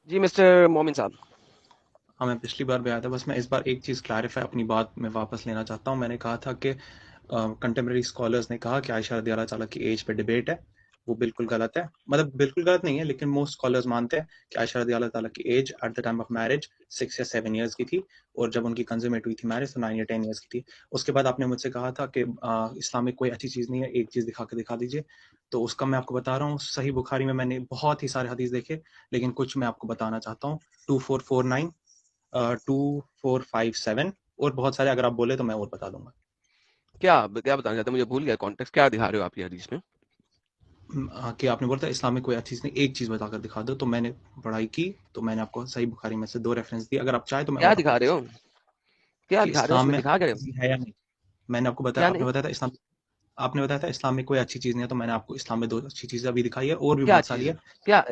जी mister मोमिन साहब। हाँ, मैं पिछली बार भी आया था। बस मैं इस बार एक चीज़ क्लैरिफाई अपनी बात में वापस लेना चाहता हूँ। मैंने कहा था कि कंटेम्प्रेरी स्कॉलर्स ने कहा कि आयशा रज़ी अल्लाह ताला की एज पे डिबेट है। वो बिल्कुल गलत है। मतलब बिल्कुल गलत नहीं है, लेकिन मोस्ट स्कॉलर्स मानते हैं कि आयशा रज़ी अल्लाह ताला की age at the time of marriage 6 या 7 इयर्स की थी, और जब उनकी कंज्यूमेट हुई थी मैरिज तो 9 या 10 इयर्स की थी। उसके बाद आपने मुझसे कहा था कि इस्लाम में कोई अच्छी चीज़ नहीं है, एक चीज़ दिखा के दिखा दीजिए। तो उसका मैं आपको बता रहा हूँ, सही बुखारी में मैंने बहुत ही सारे हदीस देखे, लेकिन कुछ मैं आपको बताना चाहता हूँ। 2449, 2457 और बहुत सारे अगर आप बोले तो मैं और बता दूंगा। क्या क्या बताना चाहते हैं, मुझे भूल गया कॉन्टेक्स्ट क्या दिखा रहे हो आप ये हदीस में। कि आपने बोला था इस्लाम में कोई अच्छी चीज़ नहीं, एक चीज़ बताकर दिखा दो। तो मैंने पढ़ाई की, तो मैंने आपको सही बुखारी में से 2 रेफरेंस दिए। अगर आप चाहें तो मैं क्या और आपको दिखा दे रहे हो, सकता हूँ क्या कि दिखा रहे हो इस्लाम उसमें, में दिखा क्या रहे अच्छी हो। चीज़ है या नहीं। मैंने आपको बताया, क्या आपने नहीं। बताया था इस्लाम, आपने बताया था इस्लाम में कोई अच्छी चीज़ नहीं है, तो मैंने आपको इस्लाम में 2 अच्छी चीज़ें अभी दिखाई है, और भी क्या बहुत सारी चीज है। है। क्या,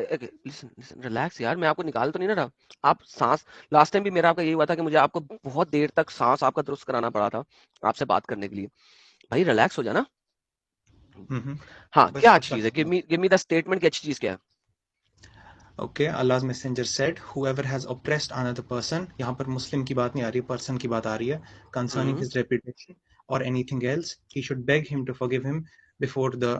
लिसन लिसन रिलैक्स यार, मैं आपको निकाल तो नहीं ना रहा। आप सांस, लास्ट टाइम भी मेरा आपका यही हुआ था कि मुझे आपको बहुत देर तक सांस आपका दुरुस्त कराना पड़ा था आपसे बात करने के लिए। भाई रिलैक्स हो जाना। हुँ, हुँ। हाँ बस क्या कुछ चीज है, रखा है। गिव मी द स्टेटमेंट की अच्छी चीज क्या है। Okay, Allah's messenger said whoever has oppressed another person, यहाँ पर मुस्लिम की बात नहीं आ रही, पर्सन की बात आ रही है, concerning hmm. his reputation or anything else, he should beg him to forgive him before the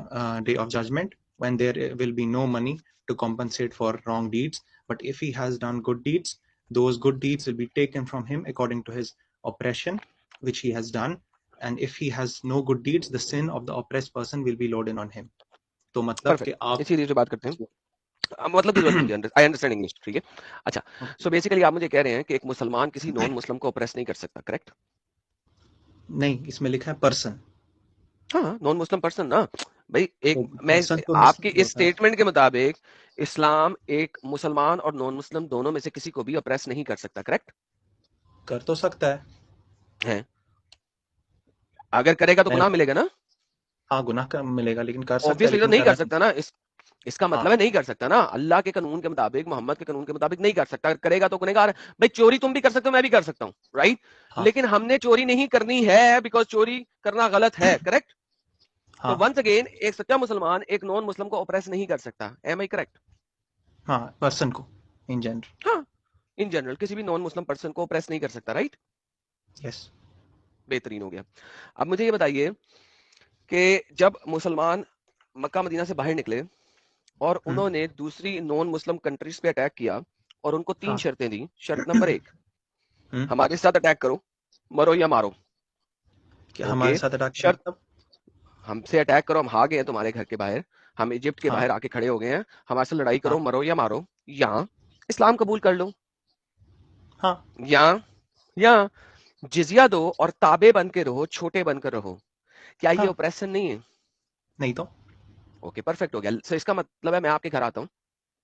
day of judgment, when there will be no money to compensate for wrong deeds. But if he has done good deeds, those good deeds will be taken from him according to his oppression which he has done. And if he has no good deeds, the sin of the oppressed person will be loaded on him. तो मतलब कि perfect, आप इसी चीज पे बात करते हैं। मतलब की जरूरत नहीं मुझे, आई अंडरस्टैंड इंग्लिश, ठीक है। अच्छा, सो बेसिकली आप मुझे कह रहे हैं कि एक मुसलमान किसी नॉन मुस्लिम को ऑप्रेस नहीं कर सकता, करेक्ट। नहीं, इसमें लिखा है पर्सन। हाँ, नॉन मुस्लिम पर्सन ना। भाई एक, तो मैं पर्सन तो आपकी मुस्लिम इस होता है। स्टेटमेंट के मुताबिक इस्लाम एक मुसलमान और नॉन मुस्लिम दोनों में से किसी को भी ऑप्रेस नहीं कर सकता, करेक्ट कर तो सकता है। है। अगर करेगा तो मैंने गुनाह बोला, मिलेगा ना। हाँ गुनाह का मिलेगा, लेकिन कर सकता है, ऑब्वियसली तो लेकिन नहीं कर करना नहीं सकता ना, चाहिए। इसका मतलब हाँ, है नहीं कर सकता ना, अल्लाह के कानून के मुताबिक, मोहम्मद के कानून के मुताबिक नहीं कर सकता। अगर करेगा तो गुनहगार है। भाई चोरी तुम भी कर सकते हो, मैं भी कर सकता हूँ, राइट। हाँ, लेकिन हमने चोरी नहीं करनी है बिकॉज चोरी करना गलत है, करेक्ट। तो हाँ, वंस अगेन एक सच्चा मुसलमान एक नॉन मुस्लिम को ऑप्रेस नहीं कर सकता, एम आई करेक्ट। हाँ, पर्सन को इन जनरल। हाँ, इन जनरल किसी भी नॉन मुस्लिम पर्सन को ऑप्रेस नहीं कर सकता, राइट। यस। बेहतरीन हो गया। अब मुझे ये बताइए कि जब मुसलमान मक्का मदीना से बाहर निकले और हम्म, उन्होंने दूसरी नॉन मुस्लिम कंट्रीज पे अटैक किया और उनको तीन हाँ। शर्तें दी। शर्त नंबर एक, हम्म, हमारे साथ अटैक करो, मरो या मारो। क्या हमारे ओके। साथ अटैक करो शर्त, मतलब? हमसे अटैक करो, हम आ गए हैं तुम्हारे घर के बाहर, हम इजिप्ट के हाँ, बाहर आके खड़े हो गए हैं, हमारे से लड़ाई करो, हाँ, मरो या मारो, या इस्लाम कबूल कर लो, हाँ, या या जिजिया दो और ताबे बन के रहो, छोटे बनकर रहो। क्या ये हाँ। ऑपरेशन नहीं है। नहीं तो। ओके परफेक्ट हो गया। सो इसका मतलब है मैं आपके घर आता हूँ,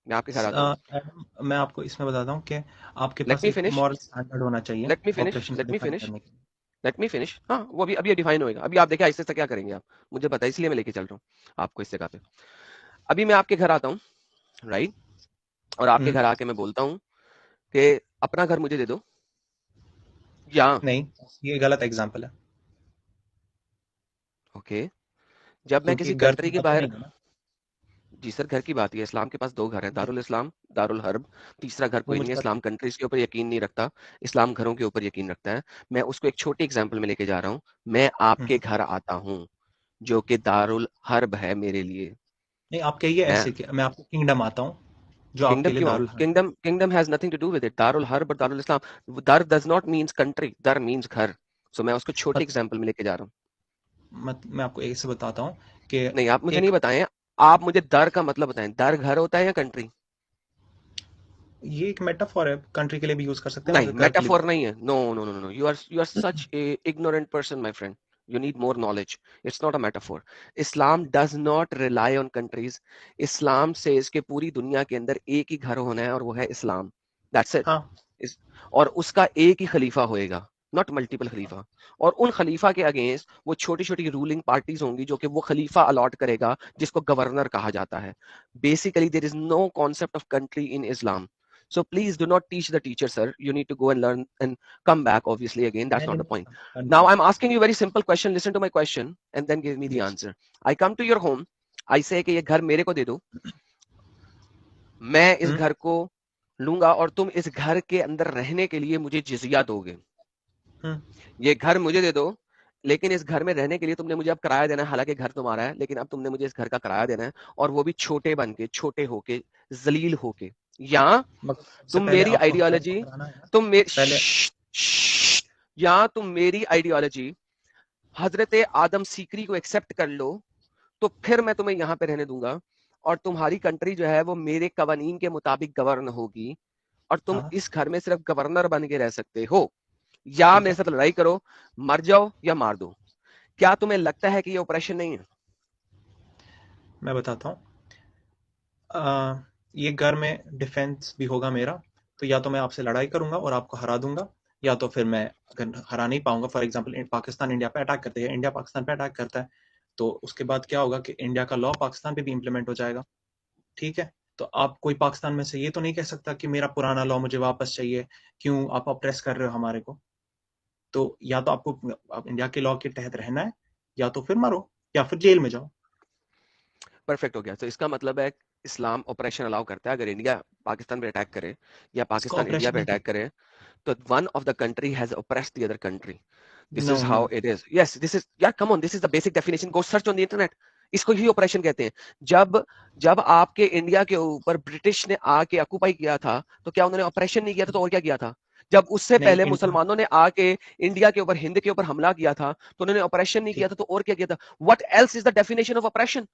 मैं आपके घर आता हूँ। एडम, मैं आपको इसमें बताता हूँ कि आपके लेट पास मी एक फिनिश, मॉरल स्टैंडर्ड होना चाहिए लेट मी फिनिश, ऑपरेशन को लेट मी डिफाइन फिनिश, करने के लिए। Let me finish. हाँ वो अभी अभी डिफाइन होएगा, अभी आप देखिए आहिस्ते आहिस्ते क्या करेंगे आप, मुझे पता है इसलिए मैं लेके चल रहा हूँ आपको इस जगह पे। अभी मैं आपके घर आता हूँ, राइट। और आपके हम्म, घर आके मैं बोलता हूँ कि अपना घर मुझे दे दो, या नहीं, ये गलत एग्जाम्पल है, ओके जब मैं क्योंकि किसी घर की कंट्री के बात तो बाहर। नहीं है ना। जी सर, घर की बात ही है, इस्लाम के पास दो घर है, जी, दारुल इस्लाम, दारुल हर्ब। तीसरा घर वो कोई नहीं मुझे है, पता इस्लाम कंट्रीज के ऊपर यकीन नहीं रखता, इस्लाम घरों के ऊपर यकीन रखता है। मैं उसको एक छोटी एग्जांपल में लेके जा रहा हूँ। मैं है। आपके घर आता हूँ जो कि दारुल हर्ब है मेरे लिए। नहीं, आप कहिए मैं ऐसे कि मैं आपके किंगडम आता हूँ जो किंगडम आपके लिए क्यों आऊं, दारुल हर्ब है। Kingdom kingdom has nothing to do with it, दारुल हर्ब और दारुल इस्लाम, दर डज नॉट मीन्स कंट्री, दर मीन्स घर। सो मैं उसको छोटी मत, एग्जांपल में लेके जा रहा हूँ। मैं आपको ऐसे बताता हूँ कि नहीं आप मुझे एक, नहीं बताएं, आप मुझे दर का मतलब बताएं, दर घर होता है या कंट्री। ये एक मेटाफोर है, कंट्री के लिए भी यूज कर सकते हैं, नहीं मगर घर के लिए भी। मेटाफोर नहीं है, no no no no, you are such a ignorant person my friend, you need more knowledge, it's not a metaphor. Islam does not rely on countries. Islam says कि पूरी दुनिया के अंदर एक ही घर होना है और वो है इस्लाम, that's it. हाँ, इस, और उसका एक ही खलीफा होएगा, नॉट मल्टीपल खलीफा। और उन खलीफा के अगेंस्ट वो छोटी छोटी रूलिंग पार्टीज होंगी जो कि वो खलीफा अलॉट करेगा, जिसको गवर्नर कहा जाता है। Basically there is no concept of country in Islam. So please do not teach the teacher, sir. You need to go and learn and come back. Obviously, again, that's मैंने not the नहीं point. कहा Now country. I'm asking you a very simple question. Listen to my question and then give me the yes. answer. I come to your home. I say कि ये घर मेरे को दे दो। मैं इस हम्म, घर को लूंगा और तुम इस घर के अंदर रहने के लिए मुझे जिजिया दोगे। हम्म। ये घर मुझे दे दो, लेकिन इस घर में रहने के लिए तुमने मुझे अब किराया देना है। हालांकि घर तुम्हारा है, लेकिन अब तुमने मुझे इस घर का किराया देना है, और वो भी छोटे बन के, छोटे होके, जलील होके। या मगर सबसे तुम पहले मेरी आपको हराना तो आइडियोलॉजी, हराना है ना। तुम मेरी पहले या तुम मेरी आइडियोलॉजी हजरत आदम सीकरी को एक्सेप्ट कर लो, तो फिर मैं तुम्हें यहां पे रहने दूंगा, और तुम्हारी कंट्री जो है वो मेरे कवानीन के मुताबिक गवर्न होगी, और तुम हाँ इस घर में सिर्फ गवर्नर बन के रह सकते हो। या ठीक मेरे है, साथ लड़ाई करो, मर जाओ या मार दो। क्या तुम्हें लगता है कि ये ऑपरेशन नहीं है? मैं बताता हूँ। ये घर में डिफेंस भी होगा मेरा, तो या तो मैं आपसे लड़ाई करूंगा और आपको हरा दूंगा, या तो फिर मैं अगर हरा नहीं पाऊंगा, फॉर एग्जांपल पाकिस्तान इंडिया पे अटैक करते हैं, इंडिया पाकिस्तान पे अटैक करता है, तो उसके बाद क्या होगा कि इंडिया का लॉ पाकिस्तान पे भी इम्प्लीमेंट हो जाएगा। ठीक है, तो आप कोई पाकिस्तान में से ये तो नहीं कह सकता कि मेरा पुराना लॉ मुझे वापस चाहिए, क्यों आप अप्रेस कर रहे हो हमारे को। तो या तो आपको आप इंडिया के लॉ के तहत रहना है, या तो फिर मरो, या फिर जेल में जाओ। परफेक्ट हो गया। तो इसका मतलब है इस्लाम ऑपरेशन अलाउ करता है। अगर इंडिया पाकिस्तान पे अटैक करे या इसको पाकिस्तान इंडिया ऑपरेशन पे नहीं अटैक कहते। करे, तो one of the country has oppressed the other country. This no is no. how it is. Yes, this is, yeah, come on, this is the basic definition. Go search on the internet. इसको ही operation कहते हैं। जब जब आपके India के ऊपर British ने आके ऑक्युपाई किया था, तो क्या उन्होंने ऑपरेशन नहीं किया था? तो और क्या किया था? जब उससे नहीं पहले इंडिया, मुसलमानों ने आके इंडिया के ऊपर, हिंद के ऊपर हमला किया था, तो उन्होंने ऑपरेशन नहीं किया ठीक, था? तो और क्या किया था? What else is the definition of operation?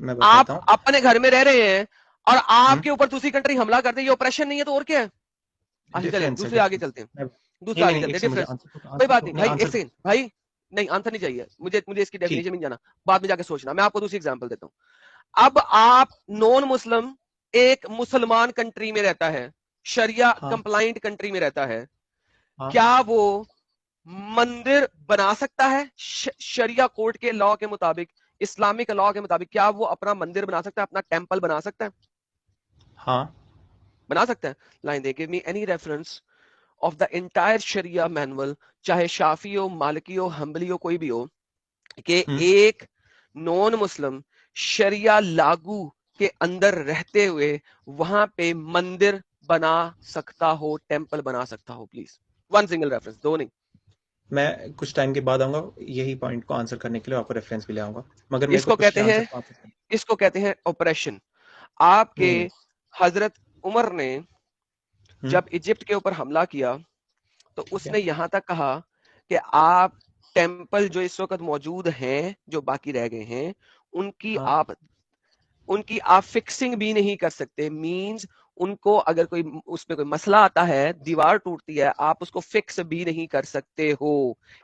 मैं आप बताता हूँ। अपने घर में रह रहे हैं और हम्म। आपके ऊपर दूसरी कंट्री हमला कर दे, ये ऑपरेशन नहीं है तो और क्या है? अच्छा चले, डिफेंस है, दूसरे आगे डिफेंस। चलते हैं। मैं नहीं दूसरा नहीं आगे नहीं, चलते एक हैं, से मुझे डिफरेंस। आंसर तो कोई आंसर बात तो नहीं नहीं, भाई, एक आंसर। सेकंड भाई। नहीं, आंसर नहीं चाहिए मुझे, मुझे इसकी ठीक। डेफिनेशन नहीं जाना। बाद में जाके सोचना। मैं आपको दूसरी एग्जांपल देता हूं। अब आप नॉन मुस्लिम एक मुसलमान कंट्री में रहता है, शरिया हाँ कंप्लाइंट कंट्री में रहता है, हाँ। क्या वो मंदिर बना सकता है? शरिया कोर्ट के लॉ के मुताबिक, इस्लामिक लॉ के मुताबिक, क्या वो अपना मंदिर बना सकता है, अपना टेंपल बना सकता है? हाँ। बना सकता है। लाइन दे, give me any reference of the entire sharia manual, चाहे शाफी हो, मालिकी हो, हम्बली हो, कोई भी हो, कि हुँ। एक नॉन मुस्लिम शरिया लागू के अंदर रहते हुए वहां पे मंदिर बना सकता हो, टेंपल बना सकता हो? प्लीज, वन सिंगल रेफरेंस, दो नहीं। मैं कुछ टाइम के बाद आऊँगा, यही पॉइंट को आंसर करने के लिए आपको रेफ़रेंस भी ले आऊँगा। मगर मेरे को इसको पिछले कहते हैं, आंसर को वापस करना। इसको कहते हैं ऑपरेशन। आपके नहीं, नहीं। हजरत उमर ने हुँ, जब इजिप्ट के ऊपर हमला किया, तो ठीक है। उसने यहां तक कहा कि आप टेंपल जो इस वक्त मौजूद हैं, जो बाकी रह गए हैं, उनकी हाँ, आप उनकी आप फिक्सिंग भी नहीं कर सकते। मींस उनको अगर कोई उसमें कोई मसला आता है, दीवार टूटती है, आप उसको फिक्स भी नहीं कर सकते हो।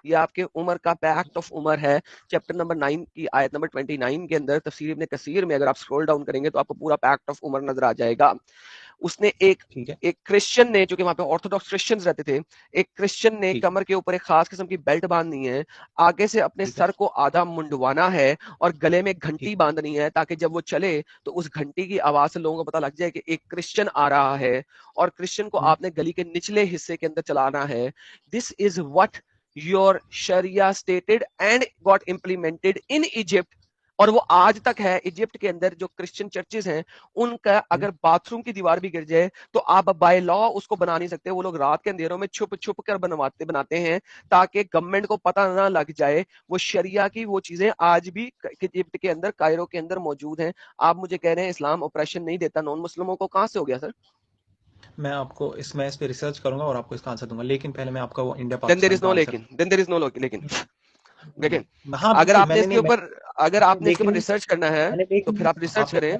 ये आपके उमर का पैक्ट ऑफ उमर है। चैप्टर नंबर 9 की आयत नंबर 29 के अंदर तफसीर इब्ने कसीर में अगर आप स्क्रॉल डाउन करेंगे तो आपको पूरा पैक्ट ऑफ उमर नजर आ जाएगा। उसने एक ठीक है, एक क्रिश्चियन ने, जो कि वहां पे ऑर्थोडॉक्स क्रिश्चियंस रहते थे, एक क्रिश्चियन ने ठीक है, कमर के ऊपर एक खास किस्म की बेल्ट बांधनी है, आगे से अपने ठीक है, सर को आधा मुंडवाना है, और गले में घंटी ठीक। बांधनी है, ताकि जब वो चले तो उस घंटी की आवाज से लोगों को पता लग जाए कि एक क्रिश्चियन आ रहा है, और क्रिश्चियन को हुँ, आपने गली के निचले हिस्से के अंदर चलाना है। This is what your sharia stated and got implemented in Egypt. और वो आज तक है इजिप्ट के अंदर। जो क्रिश्चियन चर्चेज हैं, उनका हुँ, अगर बाथरूम की दीवार भी गिर जाए तो आप बाय लॉ उसको बना नहीं सकते। वो लोग रात के अंधेरों में छुप छुप कर बनाते हैं, ताकि गवर्नमेंट को पता ना लग जाए। वो शरिया की वो चीजें आज भी इजिप्ट के अंदर, कायरो के अंदर मौजूद हैं। आप मुझे कह रहे हैं इस्लाम ऑपरेशन नहीं देता नॉन मुस्लिमों को? कहां से हो गया सर? मैं आपको इस पे रिसर्च करूँगा और आपको इसका आंसर दूँगा, लेकिन पहले मैं आपका वो India then there Pakistan is का नो आंसर। लेकिन, देन देयर इज नो लेकिन। लेकिन हाँ, अगर बिल्कुल, आपने मैंने इसके नहीं मैं ऊपर अगर आपने इसके ऊपर लेकिन रिसर्च करना है, मैंने तो लेकिन फिर नहीं आप कहा। रिसर्च आपने करें।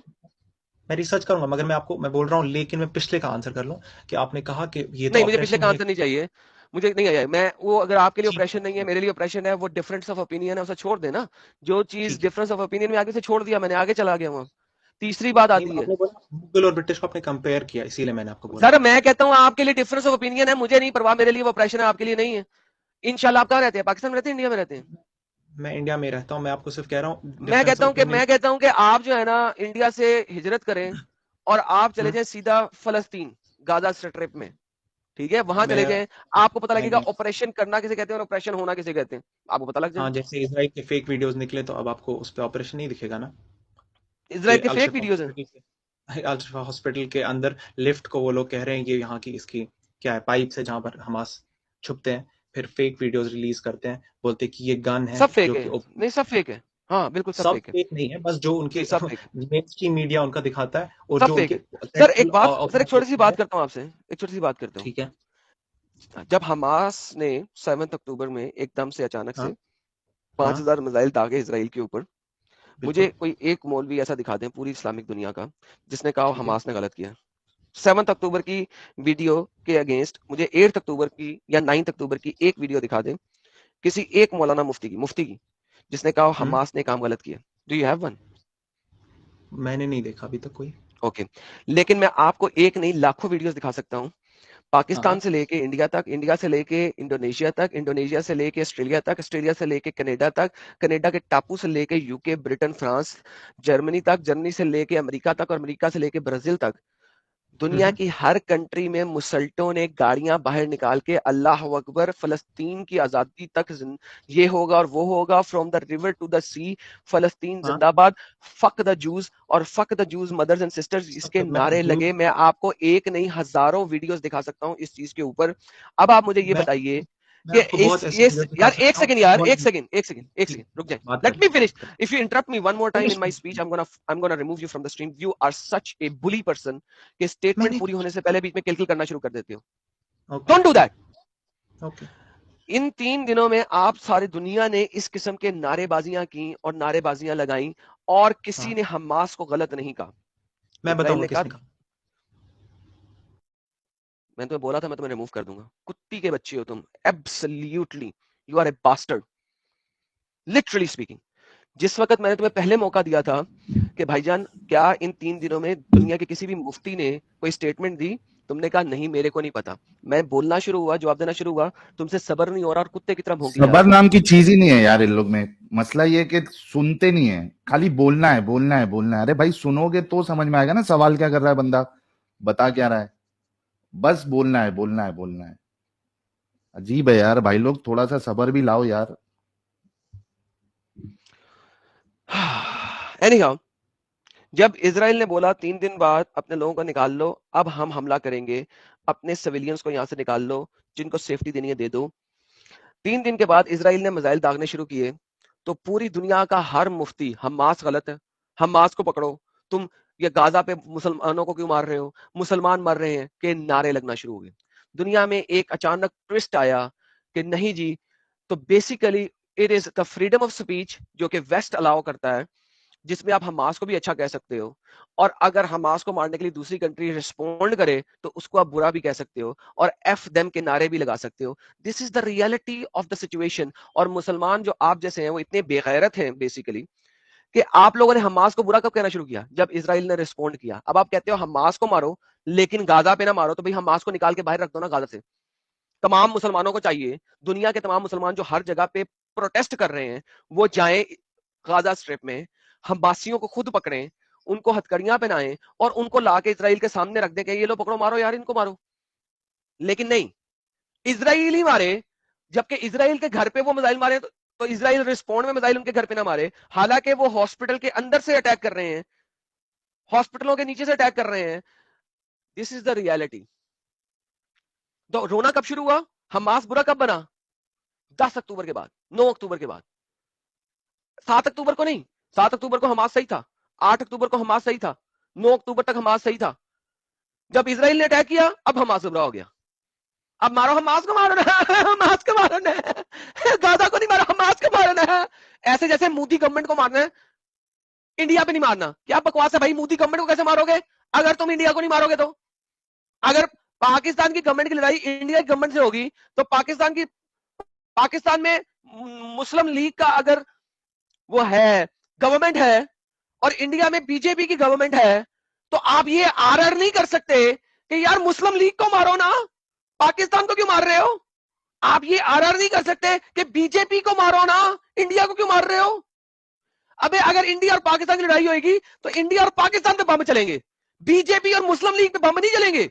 मैं रिसर्च करूँगा, मगर मैं आपको मैं बोल रहा हूँ, लेकिन मैं पिछले का आंसर कर लूँ कि आपने कहा कि ये तो नहीं, मुझे पिछले ऑपरेशन का है। आंसर नहीं चाहिए। मुझे नहीं आया। मैं वो, अगर आपके लिए ठीक ऑपरेशन नहीं है, है, मेरे लिए ऑपरेशन है, वो डिफरेंस ऑफ ओपिनियन है, उसे छोड़ देना। जो चीज ठीक है। डिफरेंस ऑफ ओपिनियन में आगे से छोड़ दिया मैंने, आगे चला गया वहां। तीसरी बात नहीं, आती है। आपने बोला मुगल और ब्रिटिश को आपने कंपेयर किया, इसीलिए मैंने आपको बोला। सर मैं कहता हूँ आपके लिए डिफरेंस ऑफ ओपिनियन है, मुझे नहीं परवाह, मेरे लिए वो ऑपरेशन है, आपके लिए नहीं है। इंशाल्लाह। आप कहाँ रहते हैं? पाकिस्तान में रहते हैं, इंडिया में रहते हैं? मैं इंडिया में रहता हूँ, मैं आपको सिर्फ कह रहा हूँ डिफरेंस ओपिनियन। मैं कहता हूँ कि आप जो है ना, इंडिया से हिजरत करें और आप चले हम्म। जाएं सीधा फलस्तीन, गाजा स्ट्रिप में। ठीक है, वहां चले मैं जाएं। आपको पता मैं लगेगा नहीं। ऑपरेशन करना किसे कहते हैं और ऑपरेशन होना किसे कहते हैं, आपको पता लग हाँ, जाएगा। जैसे इसराइल के फेक वीडियोस निकले, तो अब आपको उस पे ऑपरेशन नहीं दिखेगा ना, कि इसराइल के फेक अल-शबाब वीडियोस हैं? सिटी से। अल्शिफा हॉस्पिटल के अंदर लिफ्ट को वो लोग कह रहे हैं ये यहाँ की इसकी क्या है, पाइप से जहाँ पर हमास छुपते हैं, फिर फेक वीडियोस रिलीज करते हैं, बोलते हैं कि ये गन है सब फेक जो है, कि नहीं सब फेक है, हाँ बिल्कुल सब सब फेक है फेक नहीं है, बस जो जी, उनके सब फेक है, मेन स्ट्रीम मीडिया उनका दिखाता है और सब जो फेक उनके है। सर सेंट्रल एक बात, सर एक छोटी सी ऑर्गेनाइजेशन बात है। करता हूँ आपसे, एक छोटी सी बात करता हूँ। ठीक है। जब हमास ने 7 अक्टूबर में एकदम से अचानक हाँ से 5,000 मिसाइल दागे इसराइल के ऊपर, मुझे बिल्कुल। कोई एक मौलवी ऐसा दिखा दें पूरी इस्लामिक दुनिया का जिसने कहा ठीक है। हमास ने गलत किया। 7 अक्टूबर की वीडियो के अगेंस्ट मुझे 8 अक्टूबर की या 9 अक्टूबर की एक वीडियो दिखा दें किसी एक मौलाना मुफ्ती की जिसने कहा हम्म। हमास ने काम गलत किया। Do you have one? मैंने नहीं देखा अभी तक कोई। ओके, लेकिन मैं आपको एक नहीं लाखों वीडियोस दिखा सकता हूं, हाँ पाकिस्तान हाँ। से लेके इंडिया तक, इंडिया से लेके इंडोनेशिया तक, इंडोनेशिया से लेके ऑस्ट्रेलिया तक, ऑस्ट्रेलिया से लेके कनाडा तक, कनाडा के टापू से लेके यूके, ब्रिटेन, फ्रांस, जर्मनी तक, जर्मनी से लेके अमेरिका तक और अमेरिका से लेके ब्राजील तक, दुनिया हम्म। की हर कंट्री में मुसल्टों ने गाड़ियां बाहर निकाल के अल्लाह अकबर, फलस्तीन की आजादी तक ये होगा और वो होगा, from the river to the sea, फलस्तीन हाँ जिंदाबाद, फक द जूस और fuck the Jews mothers and sisters, इसके सब मैं नारे जूस लगे। मैं आपको एक नहीं हजारों वीडियोस दिखा सकता हूं इस चीज के ऊपर। अब आप मुझे ये मैं बताइए मैं कि आपको इस बहुत ऐसे ये वीडियो दिखा यार एक सकता हूँ सेकंड, जो यार बहुत। एक सेकंड, एक सेकंड, एक ठीक सेकंड रुक है, जाए, बात लेट कर मी लो, फिनिश। बात कर। If you interrupt me one more time in finish. My speech, I am gonna remove you from the stream. You are such a bully person कि स्टेटमेंट मैंने पूरी कुछ। होने से पहले बीच में किलकिल करना शुरू कर देते हो। Okay. Don't do that. Okay. इन 3 दिनों में आप सारी दुनिया ने इस किस्म के नारेबाजियां की और नारेबाजियां लगाई और किसी हाँ ने हमास को गलत नहीं कहा। मैं इसराइल बताऊंगा ने कहा, किसने कहा। मैंने तुम्हें बोला था मैं तुम्हें रिमूव कर दूंगा, कुत्ती के बच्चे हो तुम, absolutely you are a bastard, literally speaking. जिस वक्त मैंने तुम्हें पहले मौका दिया था कि भाईजान क्या इन 3 दिनों में दुनिया के किसी भी मुफ्ती ने कोई स्टेटमेंट दी, तुमने कहा नहीं मेरे को नहीं पता। मैं बोलना शुरू हुआ, जवाब देना शुरू हुआ, तुमसे सबर नहीं हो रहा और कुत्ते की तरह भौंकी जा सबर रहे हो। नाम की चीज ही नहीं है यार इन लोग में। मसला ये है कि सुनते नहीं है, खाली बोलना है बोलना है बोलना है। अरे भाई सुनोगे तो समझ में आएगा ना सवाल क्या कर रहा है बंदा, बता क्या रहा है। बस बोलना है बोलना है बोलना है। अजीब है यार, भाई लोग थोड़ा सा सबर भी लाओ यार। एनीहाउ, जब इसराइल ने बोला 3 दिन बाद अपने लोगों को निकाल लो, अब हम हमला करेंगे, अपने सिविलियंस को यहां से निकाल लो, जिनको सेफ्टी देनी है दे दो। 3 दिन के बाद इसराइल ने मिसाइल दागने शुरू किए, तो पूरी दुनिया का हर मुफ्ती हमास गलत है, हमास को पकड़ो, तुम ये गाजा पे मुसलमानों को क्यों मार रहे हो, मुसलमान मर रहे हैं, के नारे लगना शुरू हो गए। दुनिया में एक अचानक ट्विस्ट आया कि नहीं जी, तो basically it is the freedom of speech जो कि वेस्ट अलाउ करता है, जिसमें आप हमास को भी अच्छा कह सकते हो, और अगर हमास को मारने के लिए दूसरी कंट्री रिस्पोंड करे तो उसको आप बुरा भी कह सकते हो और एफ देम के नारे भी लगा सकते हो। This is the reality of the situation. और मुसलमान जो आप जैसे हैं वो इतने बेगैरत हैं बेसिकली कि आप लोगों ने हमास को बुरा कब कहना शुरू किया, जब इसराइल ने रिस्पोंड किया। अब आप कहते हो हमास को मारो लेकिन गाजा पे ना मारो, तो भाई हमास को निकाल के बाहर रख दो ना गाजा से। तमाम मुसलमानों को चाहिए, दुनिया के तमाम मुसलमान जो हर जगह पे प्रोटेस्ट कर रहे हैं, वो जाएं गाजा स्ट्रिप में, हमासियों को खुद पकड़ें, उनको हथकड़ियां पहनाएं और उनको लाके इसराइल के सामने रख दें कि ये लो पकड़ो मारो यार इनको मारो। लेकिन नहीं, इसराइल ही मारे, जबकि इसराइल के घर पे वो मिसाइल मारे तो इसराइल रिस्पॉन्ड में मिसाइल उनके घर पे ना मारे, हालांकि वो हॉस्पिटल के अंदर से अटैक कर रहे हैं, हॉस्पिटलों के नीचे से अटैक कर रहे हैं। This is the reality. तो रोना कब शुरू हुआ, हमास बुरा कब बना? 10 अक्टूबर के बाद, 9 अक्टूबर के बाद। 7 अक्टूबर को नहीं, 7 अक्टूबर को हमास सही था, 8 अक्टूबर को हमास सही था, 9 अक्टूबर तक हमास सही था। जब इसराइल ने अटैक किया अब हमास बुरा हो गया। अब मारो हमास को, मारो ना हमास को मारो ना, गाजा को नहीं मारो हमास को मारो ना। ऐसे जैसे मोदी गवर्नमेंट को मारना है, इंडिया पे नहीं मारना। क्या बकवास है भाई, मोदी गवर्नमेंट को कैसे मारोगे अगर तुम इंडिया को नहीं मारोगे तो? अगर पाकिस्तान की गवर्नमेंट की लड़ाई इंडिया की गवर्नमेंट से होगी तो पाकिस्तान में मुस्लिम लीग का अगर वो है, गवर्नमेंट है, और इंडिया में बीजेपी की गवर्नमेंट है, तो आप ये आरआर नहीं कर सकते कि यार मुस्लिम लीग को मारो ना, पाकिस्तान को क्यों मार रहे हो? आप ये आरआर नहीं कर सकते कि बीजेपी को मारो ना, इंडिया को क्यों मार रहे हो? अबे अगर इंडिया और पाकिस्तान की लड़ाई होगी तो इंडिया और पाकिस्तान पे बम चलेंगे, बीजेपी और मुस्लिम लीग पे बम नहीं चलेंगे।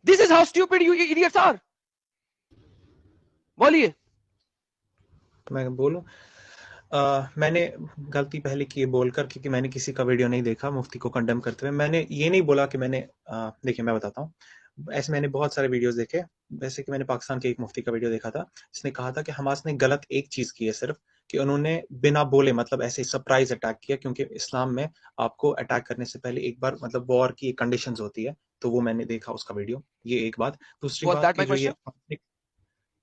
This is how stupid you idiots are. बोलिए। मैं बोलूं, मैंने गलती पहले की बोलकर, क्योंकि मैंने किसी का वीडियो नहीं देखा मुफ्ती को कंडेम करते हुए। मैंने ये नहीं बोला कि मैंने देखिए मैं बताता हूँ, ऐसे मैंने बहुत सारे वीडियोस देखे। वैसे कि मैंने पाकिस्तान के एक मुफ्ती का वीडियो देखा था, जिसने कहा था कि हमास ने गलत एक चीज की है सिर्फ, कि उन्होंने बिना बोले मतलब ऐसे सरप्राइज अटैक किया, क्योंकि इस्लाम में आपको अटैक करने से पहले एक बार मतलब वॉर की कंडीशंस होती है। तो वो मैंने देखा उसका वीडियो, ये एक बात। दूसरी Was बात that कि my जो ये question?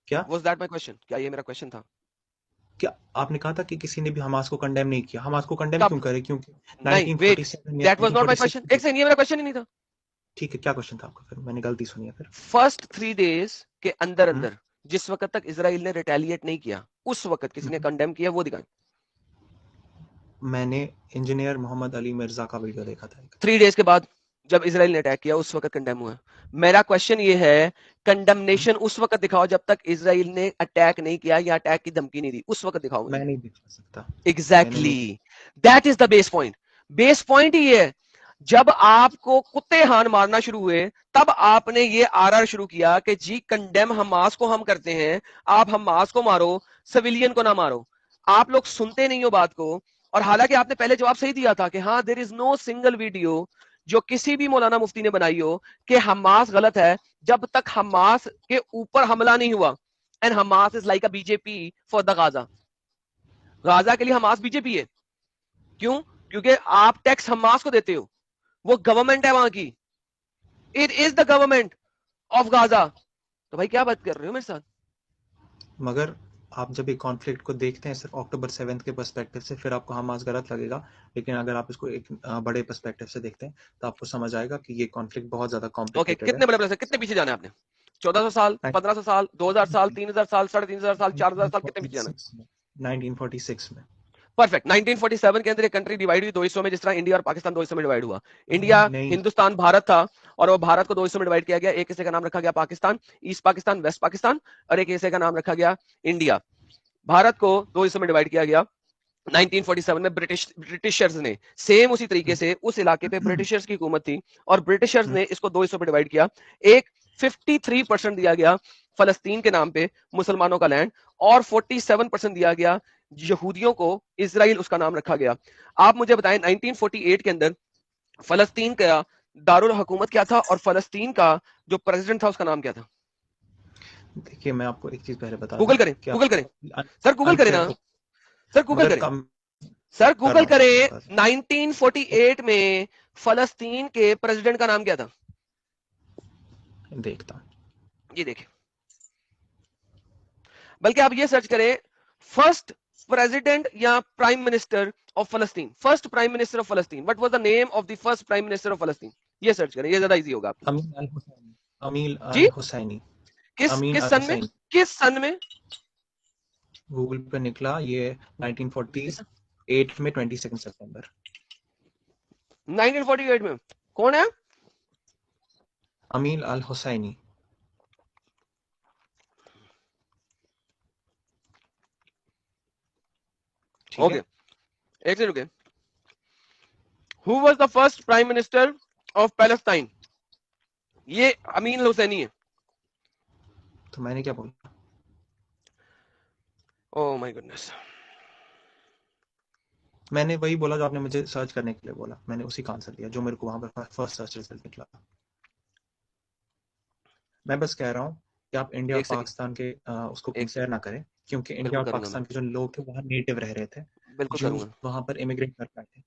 क्या Was that my question? क्या ये मेरा क्वेश्चन था? क्या आपने कहा था कि किसी ने भी हमास को कंडेम नहीं किया? हमास को कंडेम कब? क्यों करे? क्योंकि नहीं, वेट, 1947 या that was not my 1946 question. में। एक सेकंड, ये मेरा क्वेश्चन ही नहीं था। ठीक है, क्या क्वेश्चन था आपका? फिर मैंने गलती सुनी है फिर। फर्स्ट 3 डेज के अंदर हम्म, अंदर जिस वक्त तक इजराइल ने रिटेलिएट नहीं किया, उस वक्त किसी ने हम्म। कंडेम किया, वो दिखाएं। मैंने इंजीनियर मोहम्मद अली मिर्जा का वीडियो देखा था एक। 3 डेज के बाद जब इजराइल ने अटैक किया, उस वक्त कंडेम हुआ। मेरा क्वेश्चन ये है, हम्म, कंडमनेशन उस वक्त दिखाओ जब तक इजराइल ने अटैक नहीं किया या अटैक की धमकी नहीं दी, उस वक्त दिखाओ मुझे। मैं नहीं दिखा सकता। मैंने नहीं। Exactly, that is the base point. Base point ही है, जब आपको कुत्ते हान मारना शुरू हुए, तब आपने ये आरआर शुरू किया कि जी कंडेम हमास को हम करते हैं, आप हमास को मारो, सिविलियन को ना मारो। आप लोग सुनते नहीं हो बात को। और हालांकि आपने पहले जवाब सही दिया था कि हाँ, there is no single video जो किसी भी मौलाना मुफ्ती ने बनाई हो कि हमास गलत है, जब तक हमास के ऊपर हमला नहीं हुआ। And Hamas is like a BJP for the Gaza. Gaza के लिए हमास बीजेपी है। क्यों? क्योंकि आप टैक्स हमास को देते हो, वो गवर्नमेंट है वहां की। It is the government of Gaza. तो भाई क्या बात कर रहे हो मेरे साथ? मगर आप जब एक कॉन्फ्लिक्ट को देखते हैं सिर्फ अक्टूबर 7 के पर्सपेक्टिव से, फिर आपको हमास गलत लगेगा। लेकिन अगर आप इसको एक बड़े पर्सपेक्टिव से देखते हैं, तो आपको समझ आएगा कि ये कॉन्फ्लिक्ट बहुत ज्यादा ओके, कॉम्प्लिकेटेड है। कितने बड़े बड़े कितने पीछे जाना है आपने? 1400 साल, 1500 साल, 2000 साल, 3000 साल, 3500 साल, 4000 साल, कितने पीछे जाना है? 1946 में। परफेक्ट। 1947 के अंदर एक कंट्री डिवाइड हुई दो हिस्सों में, जिस तरह इंडिया और पाकिस्तान दो हिस्सों में डिवाइड हुआ। इंडिया, नहीं, हिंदुस्तान, भारत था, और वो भारत को दो हिस्सों में डिवाइड किया गया। एक हिस्से का नाम रखा गया पाकिस्तान, ईस्ट पाकिस्तान, वेस्ट पाकिस्तान, और एक हिस्से का नाम रखा गया इंडिया। भारत को दो हिस्सों में डिवाइड किया गया 1947 में। ब्रिटिशर्स ने सेम उसी तरीके से उस इलाके पे ब्रिटिशर्स की हुकूमत थी, और ब्रिटिशर्स ने इसको दो हिस्सों में डिवाइड किया। एक 53% दिया गया फलस्तीन के नाम पे, मुसलमानों का लैंड, और 47% दिया गया यहूदियों को, इसराइल उसका नाम रखा गया। आप मुझे बताएं 1948 के अंदर फलस्तीन का दारुल हुकूमत क्या था, और फलस्तीन का जो प्रेसिडेंट था उसका नाम क्या था? देखिए मैं आपको एक चीज पहले बता दूं गूगल करें, कि गूगल आपको करें। सर गूगल करें ना, अनफेयर हो, सर गूगल मगर करें, कम सर कर गूगल रहा हूँ मैं करें। आपके पास। 1948 में फलस्तीन के प्रेसिडेंट का नाम क्या था? देखता हूँ। ये देखें, बल्कि आप ये सर्च करें, फर्स्ट प्रेसिडेंट या प्राइम मिनिस्टर ऑफ फलस्तीन, फर्स्ट प्राइम मिनिस्टर ऑफ फलस्तीन, what was the name of the first prime minister of फलस्तीन? ये सर्च करें, ये ज्यादा इजी होगा आपके लिए। अमीन अल हुसैनी। अमीन जी, अल हुसैनी। किस अमीन किस अल सन में? हुसैनी। किस सन में? गूगल पे निकला ये 1948 में 22 सितंबर। 1948 में कौन है? अमीन अल हुसैनी। ठीक ओके, है। एक सेकंड रुके। Who was the first prime minister of Palestine? ये अमीन हुसैनी है। तो मैंने क्या बोला? Oh my goodness. मैंने वही बोला जो आपने मुझे सर्च करने के लिए बोला, मैंने उसी का आंसर दिया जो मेरे को वहां पर फर्स्ट सर्च रिजल्ट निकला। मैं बस कह रहा हूँ कि आप इंडिया और एक सेकंड, पाकिस्तान के उसको एक कंपेयर ना करें, क्योंकि इंडिया बिल्कुल और करूंगा मैं, पाकिस्तान के जो लोग थे वहाँ नेटिव रह रहे थे। बिल्कुल ज्यूज करूंगा। वहां पर इमिग्रेट कर पाए थे।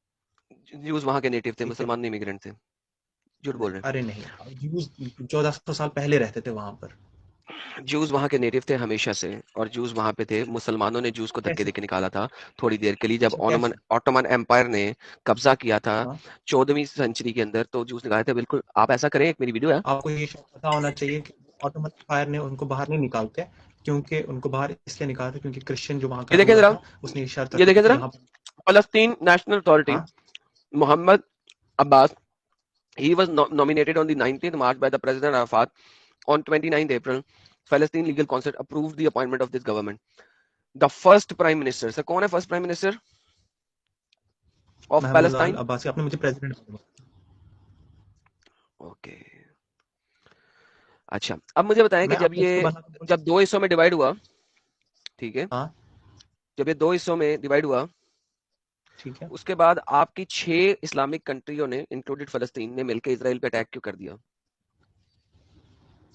ज्यूज वहां के नेटिव थे, ठीक है। मुसलमान इमिग्रेंट थे। झूठ बोल रहे अरे नहीं, ज्यूज 1400 साल पहले रहते थे वहां पर। हैं। ज्यूज वहां के नेटिव थे हमेशा से, और ज्यूज वहां पे थे। मुसलमानों ने ज्यूज को धक्के कैसे? देके निकाला था थोड़ी देर के लिए, जब अच्छा, कैसे? ऑटोमन एम्पायर ने कब्जा किया था हाँ, 14वीं सेंचुरी के अंदर, तो ज्यूज निकाले थे। बिल्कुल, आप ऐसा करें, एक मेरी वीडियो है। आपको ये शायद पता होना चाहिए कि ऑटोमन फायर ने उनको बाहर नहीं निकालते, क्योंकि उनको बाहर इसलिए निकालते क्योंकि क्रिश्चियन जो वहां का ये देखें रूलर जरा, था उसने ये शर्त ये रखी देखें थी कि जरा, यहाँ पर। फलस्तीन नेशनल अथॉरिटी, हाँ, Mohammad Abbas, he was nominated on the 19th March by the President Arafat. On 29th April, Palestine Legal Council approved the appointment of this government. The first prime minister, sir, कौन है first prime minister of Mahmood Al Palestine? Abbasi. आपने मुझे president बोला। Okay, अच्छा, अब मुझे बताएं कि मैं जब आपको ये, उसको बना के बोल जब दो हिस्सों में डिवाइड हुआ, ठीक है, हाँ, जब ये 2 हिस्सों में डिवाइड हुआ, ठीक है, उसके बाद आपकी 6 इस्लामिक कंट्रियों ने इंक्लूडेड फलस्तीन ने मिलकर इजराइल पे अटैक क्यों कर दिया?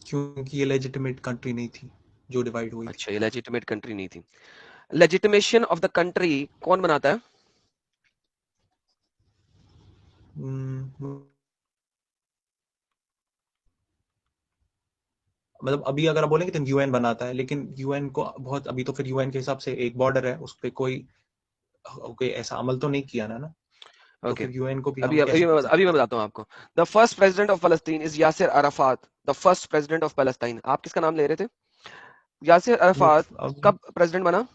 क्योंकि ये लेजिटिमेट कंट्री नहीं थी जो डिवाइड हुई थी। अच्छा, ये लेजिटिमेट कंट्री नहीं थी। लेजिटिमेशन ऑफ द कंट्री कौन बनाता है? मतलब अभी अगर आप बोलेंगे तो यूएन बनाता है, लेकिन यूएन को बहुत अभी तो फिर यूएन के हिसाब से एक बॉर्डर है, उस पर कोई ऐसा अमल तो नहीं किया ना। तो ओके, फिर यूएन को भी अभी हम अभी कैसे मैं कह अभी सकते मैं हैं? बताता हूँ आपको। द फर्स्ट प्रेसिडेंट ऑफ फलस्तीन is Yasser Arafat, the first president of Palestine. आप किसका नाम ले रहे थे? यासिर वो अराफात अब कब प्रेसिडेंट बना?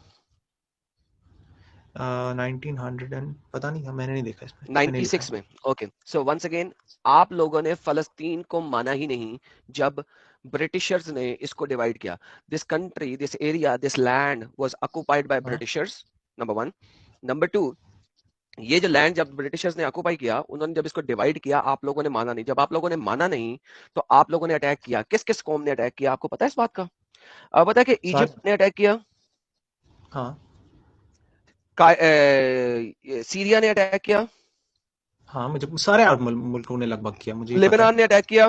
1900 पता नहीं, मैंने नहीं देखा, इसमें नहीं लिखा 96 है। में। ओके, सो वंस अगेन, आप लोगों ने फलस्तीन को माना ही नहीं जब ब्रिटिशर्स ने इसको डिवाइड किया। This country, this area, this land was occupied by हाँ ब्रिटिशर्स, नंबर 1। नंबर 2, ये जो लैंड जब ब्रिटिशर्स ने ऑक्युपाई किया, उन्होंने जब इसको डिवाइड किया, आप लोगों ने माना नहीं। जब आप लोगों ने माना नहीं, तो आप लोगों ने अटैक किया। किस किस कौम ने अटैक किया, आपको पता है इस बात का? अब पता है कि सारे। इजिप्ट ने अटैक किया, हाँ सीरिया ने अटैक किया, हाँ, मुझे सारे अरब मुल्कों ने लगभग किया, मुझे ही पता लेबनान है। ने अटैक किया,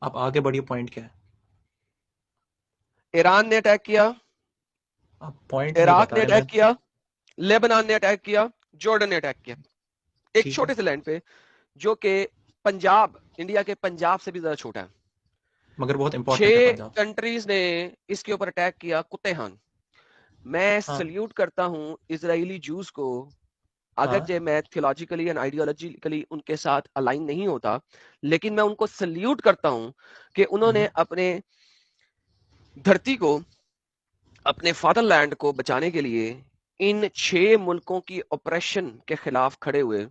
आप आगे बढ़िए, पॉइंट क्या है? ईरान ने अटैक किया, आप पॉइंट नहीं इराक बता ने रहे। अटैक मैं किया, लेबनान ने अटैक किया, जॉर्डन ने अटैक किया, एक ठीक है, छोटे से लैंड पे जो कि पंजाब, इंडिया के पंजाब से भी ज्यादा छोटा है। मगर बहुत इंपॉर्टेंट है 6 पंजाब। कंट्रीज ने इसके ऊपर अटैक किया कुत्ते हान। मैं हाँ सल्यूट करता हूं इजरायली जूस को। अगर हाँ। जो मैं थियोलॉजिकली एंड आइडियोलॉजिकली उनके साथ अलाइन नहीं होता, लेकिन मैं उनको सल्यूट करता हूं कि उन्होंने अपने धरती को, अपने फादरलैंड को बचाने के लिए इन 6 मुल्कों की ऑपरेशन के खिलाफ खड़े हुए,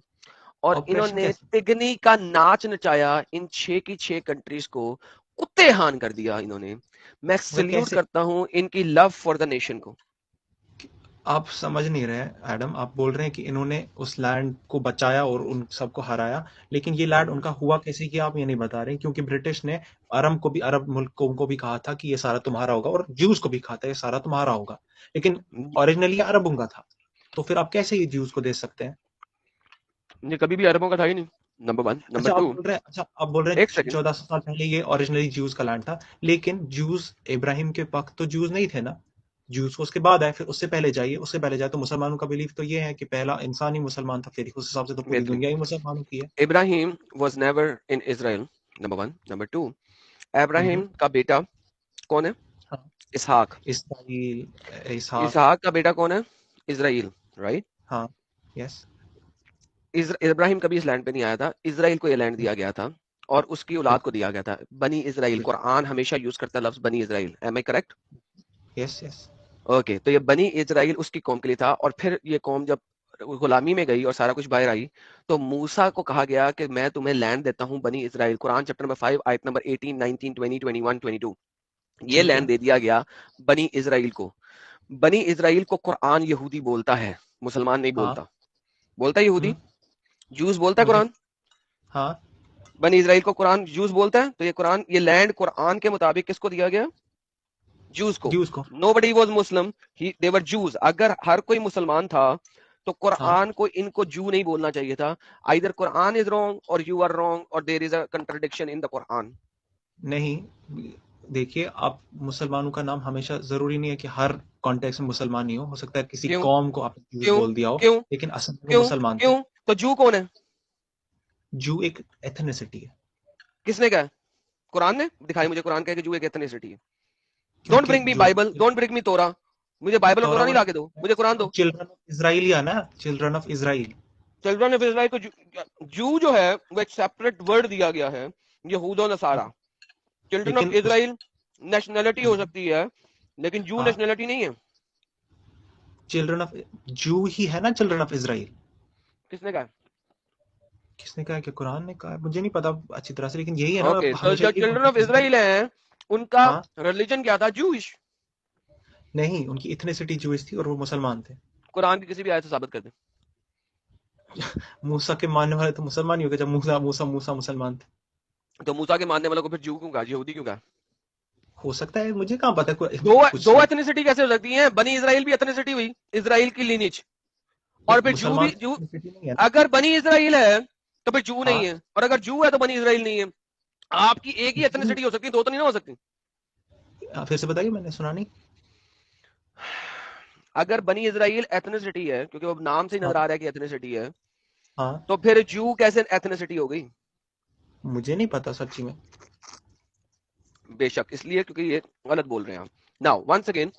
और ऑपरेशन इन्होंने कैसे? तिगनी का नाच नचाया। इन 6 की 6 कंट्रीज को कुत्ते हान कर दिया इन्होंने। मैं मगर सल्यूट कैसे? करता हूं इनकी लव फॉर द नेशन को। आप समझ नहीं रहे हैं एडम, आप बोल रहे हैं कि इन्होंने उस लैंड को बचाया और उन सबको हराया, लेकिन ये लैंड उनका हुआ कैसे कि आप ये नहीं बता रहे, क्योंकि ब्रिटिश ने अरब मुल्कों को भी कहा था कि ये सारा तुम्हारा होगा, और ज्यूज को भी कहा था ये सारा तुम्हारा होगा, लेकिन ओरिजिनली अरबों का था। तो फिर आप कैसे ये ज्यूज को दे सकते हैं? ये कभी भी अरबों का था ही नहीं, नंबर 1। नंबर 2, अच्छा आप बोल रहे एक हैं सेकंड, 1400 साल पहले ये ओरिजिनली ज्यूज का लैंड था, लेकिन ज्यूज इब्राहिम के वक्त तो ज्यूज नहीं थे ना। ज्यूज को उसके बाद आए, फिर उससे पहले जाइए, उससे पहले जाए तो मुसलमानों का बिलीफ तो ये है कि पहला इंसान ही मुसलमान था, फिर उस हिसाब से तो पूरी बेहतरीन। दुनिया ही मुसलमानों की है। Ibrahim was never in Israel, number 1। Number 2, हम्म। इब्राहिम का बेटा कौन है? हाँ। इसहाक। इसराइल, इसहाक। इसहाक का बेटा कौन है? Israel, right. हाँ। यस। इब्राहिम कभी इस लैंड पे नहीं आया था, इजराइल को ये लैंड दिया गया था, और उसकी औलाद को बिल्कुल दिया गया था। बनी इजराइल, बिल्कुल। कुरान हमेशा यूज करता है लफ्ज बनी Israel. Am I correct? Yes yes. Okay, तो ये बनी इजराइल उसकी कौम के लिए था, और फिर ये कौम जब गुलामी में गई और सारा कुछ बाहर आई, तो मूसा को कहा गया कि मैं तुम्हें लैंड देता हूं बनी इजराइल। कुरान चैप्टर नंबर 5 आयत नंबर 18, 19, 20, 21, 22, ये ठीक लैंड है। दे दिया गया बनी इजराइल को। बनी इजराइल को कुरान यहूदी बोलता है, मुसलमान नहीं हाँ। बोलता। बोलता है यहूदी, हम्म। जूस बोलता है मुझे। कुरान। हाँ। बनी इजराइल को कुरान जूस बोलता है, तो ये कुरान, ये लैंड कुरान के मुताबिक किसको दिया गया? जूस को। ज्यूज को। Nobody was Muslim, he they were juice. अगर हर कोई मुसलमान था, तो हाँ। कुरान को इनको जू नहीं बोलना चाहिए था। आइदर कुरान इज रॉन्ग और यू आर रॉन्ग, और there is a contradiction in the Quran. नहीं, देखिए, आप मुसलमानों का नाम हमेशा जरूरी नहीं है कि हर कॉन्टेक्स्ट में मुसलमान ही हो सकता है किसी क्यों? कौम को आपने जूस क्यों? बोल दिया हो, क्यों? लेकिन असल में वो क्यों? मुसलमान थे। क्यों? तो जू कौन है? जू एक एथनिसिटी है। किसने कहा? कुरान ने दिखाई मुझे, कुरान कहे कि जू एक एथनिसिटी है। डोंट क्योंकि ब्रिंग मी जो बाइबल, डोंट ब्रिंग मी तोरा। मुझे बाइबल और तौरा तोरा नहीं वाला लाके दो, मुझे कुरान दो। चिल्ड्रन ऑफ इसराइल है ना, children of Israel. Children of Israel को जू जो है वो एक सेपरेट वर्ड दिया गया है, यहूद और नसारा। चिल्ड्रन ऑफ लेकिन उस इजराइल नेशनैलिटी हो सकती है, लेकिन जू हाँ, नेशनैलिटी नहीं है। चिल्ड्रन ऑफ जू ही है ना, चिल्ड्रन ऑफ इसराइल। किसने कहा? किसने कहा? कि कुरान ने कहा? मुझे नहीं पता अच्छी तरह से, लेकिन यही है ना, ओके, तो हमेशा जो यही चिल्ड्रन बोलते हैं ऑफ कि इसराइल। इजराइल हैं, उनका हाँ। रिलीजन क्या था? जूइश। नहीं, उनकी इथनिसिटी जूइश थी और वो मुसलमान थे। कुरान की किसी भी आयत से साबित कर दे। मूसा के मानने वाले तो मुसलमान ही हो गए, जब मूसा मूसा मूसा मुसलमान थे। तो मूसा के मानने वालों को फिर जू क्यों कहा, यहूदी क्यों कहा? हो सकता है, मुझे कहाँ पता कुछ दो एथनिसिटी कैसे हो सकती है? बनी इजराइल भी एथनिसिटी हुई, इजराइल की लीनिज, और फिर जू भी मुसलमान जू। नहीं है ना? अगर बनी इजराइल है तो फिर जू नहीं हाँ, है, और अगर जू है तो बनी इजराइल नहीं है। आपकी एक ही एथनिसिटी हो सकती है, दो तो नहीं ना हो सकती। फिर से बताइए, मैंने सुना नहीं। अगर बनी इजराइल एथनिसिटी है, क्योंकि वो नाम से ही नजर हाँ आ रहा है कि एथनिसिटी है, हाँ, तो फिर जू कैसे एथनिसिटी हो गई? मुझे नहीं पता सच्ची में। बेशक, इसलिए क्योंकि ये गलत बोल रहे हैं आप। नाउ वंस अगेन,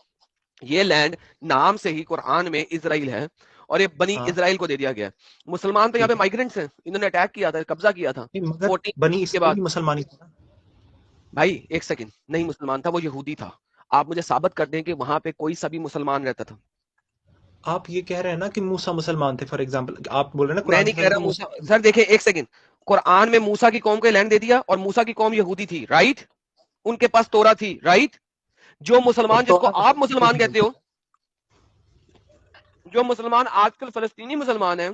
ये लैंड नाम से ही कुरान में इजराइल है, और ये बनी हाँ इजराइल को दे दिया गया है। मुसलमान तो यहाँ ठीक पे है। माइग्रेंट्स हैं, इन्होंने अटैक किया था, कब्जा किया था नहीं, मगर 14 बनी के इसराइल बाद। ही मुसलमानी था ना? भाई एक सेकंड, नहीं मुसलमान था, वो यहूदी था। आप मुझे साबित कर दें कि वहां पे कोई सा भी मुसलमान रहता था? आप ये कह रहे हैं ना कि मूसा मुसलमान थे, फॉर एग्जाम्पल आप बोल रहे हैं ना मैं कुरान नहीं में कह फर्क रहा है मूसा, मूसा। सर देखें एक सेकंड, कुरान में मूसा की कौम को लैंड दे दिया, और मूसा की कौम यहूदी थी, राइट? उनके पास तोरा थी, राइट? जो और मुसलमान, जिसको तौरात आप असल में मुसलमान नहीं कहते बोलते। हो, जो मुसलमान आजकल फलस्तीनी मुसलमान है,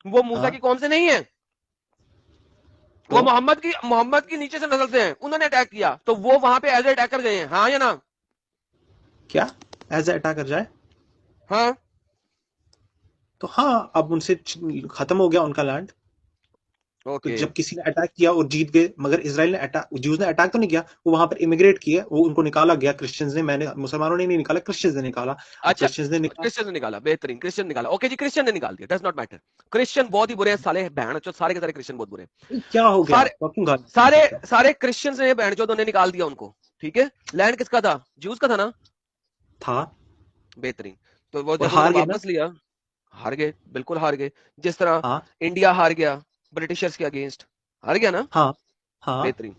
वो मूसा की हाँ, कौम से नहीं है, तो वो मोहम्मद की नीचे से नस्ल से हैं। उन्होंने अटैक किया, तो वो वहां पे एज ए अटैकर गए हैं, हाँ या ना? क्या एज अटैकर जाए? हाँ। तो हाँ, अब उनसे खत्म हो गया उनका लैंड। तो ओके। जब किसी ने अटैक किया और जीत गए, मगर इसराइल ने अटैक, ज्यूज ने अटैक तो नहीं किया, वो वहां पर इमिग्रेट किए, वो उनको निकाला गया क्रिश्चियंस ने, मैंने मुसलमानों ने नहीं निकाला, क्रिश्चियंस ने निकाला। अब अच्छा, क्रिश्चियंस ने निकाला। क्रिश्चियन ने निकाला, बेहतरीन, क्रिश्चियन निकाला, ओके जी, क्रिश्चियन ने निकाल दिया, डज नॉट मैटर। क्रिश्चियन बहुत ही बुरे हैं साले, बहन चो, सारे के सारे क्रिश्चियन बहुत बुरे हैं। क्या हो गया, सारे आप क्यों गाली दे सारे सकते हो? सारे क्रिश्चियंस ने बहन चो ने निकाल दिया उनको। ठीक है, लैंड किसका था? ज्यूज का था ना? था। बेहतरीन। तो वो और जब हार उन्होंने गए ना? वापस लिया, हार गए, बिल्कुल हार गए। जिस तरह हाँ इंडिया हार गया ब्रिटिशर्स के अगेंस्ट, हार गया ना? हाँ हाँ बेहतरीन।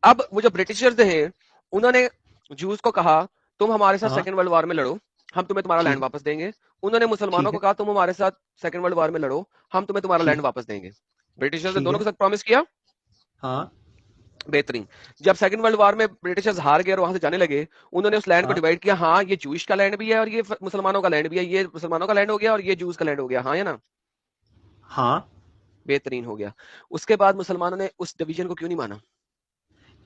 अब वो जो ब्रिटिशर्स हैं, उन्होंने जूस को कहा तुम हमारे साथ हाँ, सेकेंड वर्ल्ड वॉर में लड़ो, हम तुम्हें तुम्हारा लैंड ठीक है, वापस देंगे। उन्होंने मुसलमानों ठीक को है, कहा तुम हमारे साथ सेकेंड वर्ल्ड वॉर में लड़ो, हम तुम्हें तुम्हारा ठीक लैंड है, वापस देंगे। ब्रिटिशर्स ने ठीक दोनों है। के साथ प्रॉमिस किया। हाँ बेहतरीन। जब सेकंड वर्ल्ड वॉर में ब्रिटिशर्स हार गए और वहां से जाने लगे, उन्होंने उस लैंड को हाँ डिवाइड किया, हाँ ये जूइश का लैंड भी है और ये मुसलमानों का लैंड भी है, ये मुसलमानों का लैंड हो गया और ये जूस का लैंड हो गया, हाँ या ना? हाँ। बेहतरीन हो गया। उसके बाद मुसलमानों ने उस डिवीजन को क्यों नहीं माना?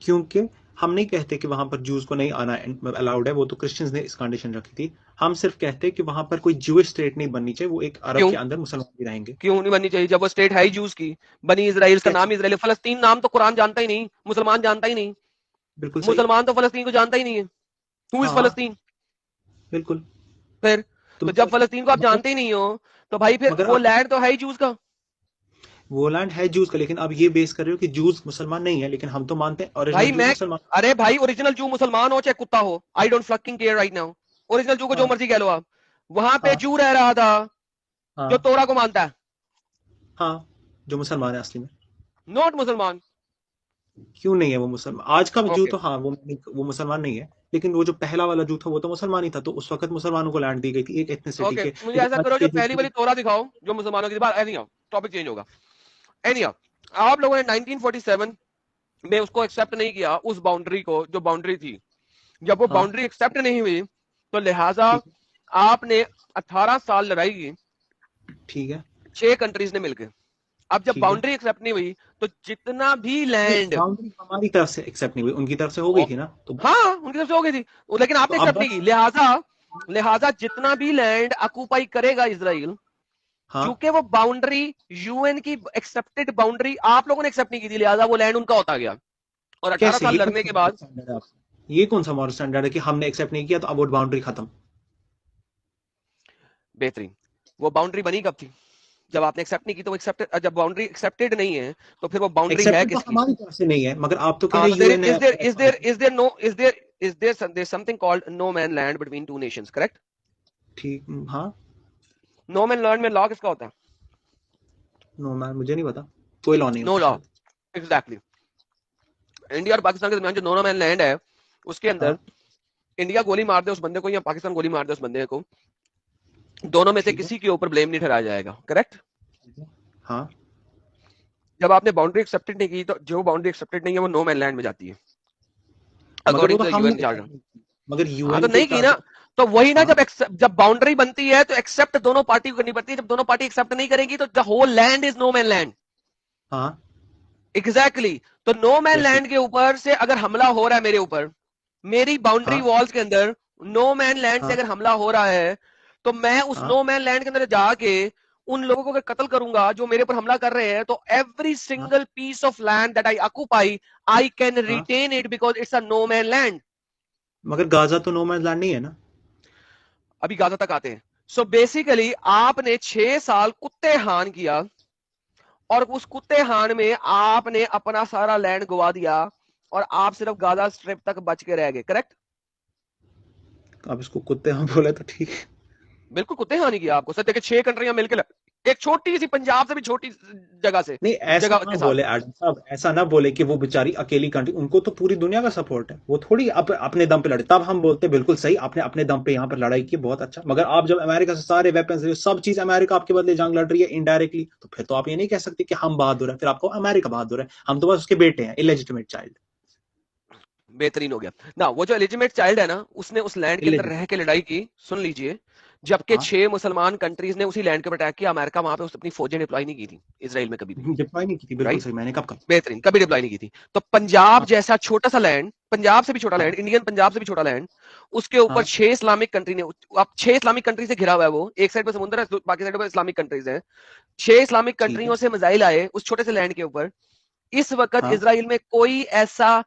क्योंकि हम नहीं कहते कि वहां पर जूस को नहीं आना अलाउड है, वो तो क्रिश्चियंस ने इस कंडीशन रखी थी। हम सिर्फ कहते हैं कि वहां पर कोई ज्यूइश स्टेट नहीं बननी चाहिए, वो एक अरब क्यों? के अंदर मुसलमान भी रहेंगे। क्यों नहीं बननी चाहिए जब वो स्टेट है ही जूस की? बनी इसराइल, उसका क्या नाम चीज? इसराइल, फलस्तीन नाम तो कुरान जानता ही नहीं, मुसलमान जानता ही नहीं। बिल्कुल सही। मुसलमान तो फलस्तीन को जानता ही नहीं है। हु इज हाँ फलस्तीन? बिल्कुल। फिर तो तुम जब फलस्तीन को आप मगर जानते ही नहीं हो, तो भाई फिर मगर वो आप, लैंड तो है ही जूस का। वो लैंड है जूस का, लेकिन आप ये बेस कर रहे हो कि जूस मुसलमान नहीं है, लेकिन हम तो मानते हैं ओरिजिनल भाई जूस मैं, मुसलमान। अरे भाई ओरिजिनल जू मुसलमान हो चाहे कुत्ता हो, I don't fucking care right now. Original जू को जो हाँ मर्जी कह लो आप, वहां पे हाँ जू रह रहा था जो हाँ तोरा को मानता है, हाँ, जो मुसलमान है असली में। नॉट मुसलमान। क्यों नहीं है वो मुसलमान? आज का जू ओके तो हाँ, वो मुसलमान नहीं है, लेकिन वो जो पहला वाला जू था वो तो मुसलमान ही था, तो उस वक्त मुसलमानों को लैंड दी गई थी एक एथनिसिटी ओके, के, मुझे लेकिन ऐसा आज करो, जो के पहली वाली जू। तोरा दिखाओ जो मुसलमानों की बात, एनी टॉपिक चेंज होगा। एनी आप लोगों ने 1947 में उसको एक्सेप्ट नहीं किया, उस बाउंड्री को, जो बाउंड्री थी, जब वो हाँ बाउंड्री एक्सेप्ट नहीं हुई, तो लिहाजा ठीक है, आपने 18 साल लड़ाई की ठीक है, 6 कंट्रीज ने मिलकर। अब जब ठीक है। बाउंड्री एक्सेप्ट नहीं हुई, तो जितना भी नहीं, लैंड, बाउंड्री हमारी तरफ से एक्सेप्ट नहीं हुई, उनकी तरफ से हो गई थी ना, तो हाँ उनकी तरफ से हो गई थी, लेकिन तो आपने अब एक्सेप्ट नहीं बस। की, लिहाजा लिहाजा जितना भी लैंड ऑक्यूपाई करेगा इसराइल, हाँ, चूंकि वो बाउंड्री यूएन की एक्सेप्टेड बाउंड्री आप लोगों ने एक्सेप्ट नहीं की थी, लिहाजा वो लैंड उनका होता गया। और 18 कैसे? साल ये कौन लड़ने सा के मॉरल बाद, स्टैंडर्ड है आपका? ये कौन सा मॉरल स्टैंडर्ड है कि हमने एक्सेप्ट नहीं किया तो अब वो बाउंड्री खत्म? बेहतरीन, वो बाउंड्री बनी कब थी? जब आपने एक्सेप्ट नहीं की, तो वो एक्सेप्टेड, जब बाउंड्री एक्सेप्टेड नहीं है, तो फिर वो बाउंड्री है एक्सेप्टेड तो किसकी? हमारी तरफ से नहीं है, मगर आप तो कह हाँ, रहे तो यूएन है। there's something called no man land between two nations, correct? ठीक, हाँ। नो मैन लैंड में लॉ किसका होता है? नो मैम, मुझे नहीं पता, कोई लॉ नहीं नो होता लॉ, शायद। एग्जैक्टली। इंडिया और पाकिस्तान के दरमियान जो नो मैन लैंड है, उसके अंदर हाँ इंडिया गोली मार दे उस बंदे को या पाकिस्तान गोली मार दे उस बंदे को, दोनों में से ठीक है, किसी के ऊपर ब्लेम नहीं ठहराया जाएगा, करेक्ट? ठीक है। हाँ, जब आपने बाउंड्री एक्सेप्टेड नहीं की, तो जो बाउंड्री एक्सेप्टेड नहीं है वो नो मैन लैंड में जाती है, मगर वो अकॉर्डिंग तो टू हमने यूएन accept चार्टर। नहीं की। मगर हाँ तो यूएन के नहीं की ना, चार्टर। तो वही ना, हाँ जब बाउंड्री बनती है तो एक्सेप्ट दोनों पार्टी को करनी पड़ती है, जब दोनों पार्टी एक्सेप्ट नहीं करेंगी तो the whole land is no man land. हाँ। एग्जैक्टली। तो नो मैन कैसे? लैंड के ऊपर से अगर हमला हो रहा है मेरे ऊपर, मेरी बाउंड्री हाँ वॉल्स के अंदर नो मैन लैंड से हाँ अगर हमला हो रहा है तो मैं उस हाँ नो मैन लैंड के अंदर जाके उन लोगों को अगर कत्ल करूंगा जो मेरे पर हमला कर रहे हैं, तो एवरी हाँ single piece of land that I occupy, I can हाँ। Retain it because it's a no man land. मगर गाजा तो नो मैन लैंड नहीं है ना। अभी गाजा तक आते हैं। सो बेसिकली आपने 6 साल कुत्ते हान किया, और उस कुत्ते हान में आपने अपना सारा लैंड गवा दिया, और आप सिर्फ गाजा स्ट्रिप तक बच के रह गए, करेक्ट? आप इसको कुत्ते हाँ बोले तो ठीक है। बिल्कुल कुत्ते हानि किया आपको। सर देखिए 6 कंट्रियां मिलकर एक छोटी सी पंजाब से भी छोटी जगह से नहीं ऐसा जगह ना के साथ। बोले एडम साहब, ऐसा ना बोले कि वो बेचारी अकेली कंट्री, उनको तो पूरी दुनिया का सपोर्ट है, वो थोड़ी अपने दम पे लड़े। तब हम बोलते बिल्कुल सही, आपने अपने दम पे यहाँ पर लड़ाई की, बहुत अच्छा। मगर आप जब अमेरिका से सारे वेपन्स, सब चीज अमेरिका आपके बदले जंग लड़ रही है इनडायरेक्टली, तो फिर तो आप ये नहीं कह सकते कि हम बहादुर है, फिर आपको अमेरिका बहादुर है। हम तो बस उसके बेटे हैं, इलेजिटिमेट चाइल्ड। बेहतरीन हो गया ना। वो जो एलिजिमेट चाइल्ड है ना, उसने उस लैंड के अंदर रह इलेजिटिमेट। के लड़ाई की, सुन लीजिए। जबकि हाँ 6 मुसलमान कंट्रीज ने उसी लैंड के ऊपर अटैक किया, अमेरिका वहां पे अपनी फौजें डिप्लॉय नहीं की थी इसराइल में कभी भी। डिप्लॉय नहीं की थी, बिल्कुल राइट, सही, मैंने कब कहा। बेहतरीन, कभी डिप्लॉय नहीं की थी। तो पंजाब हाँ जैसा छोटा सा लैंड, पंजाब से भी छोटा हाँ लैंड, इंडियन पंजाब से भी छोटा लैंड, उसके ऊपर हाँ 6 इस्लामिक कंट्री ने, अब 6 इस्लामिक कंट्री से घिरा हुआ है वो। एक साइड पे समुद्र है, बाकी साइड पे इस्लामिक कंट्रीज है। 6 इस्लामिक ठीक है। कंट्रियों से मिसाइल आए उस छोटे से लैंड के ऊपर। इस वक्त हाँ इसराइल में कोई ऐसा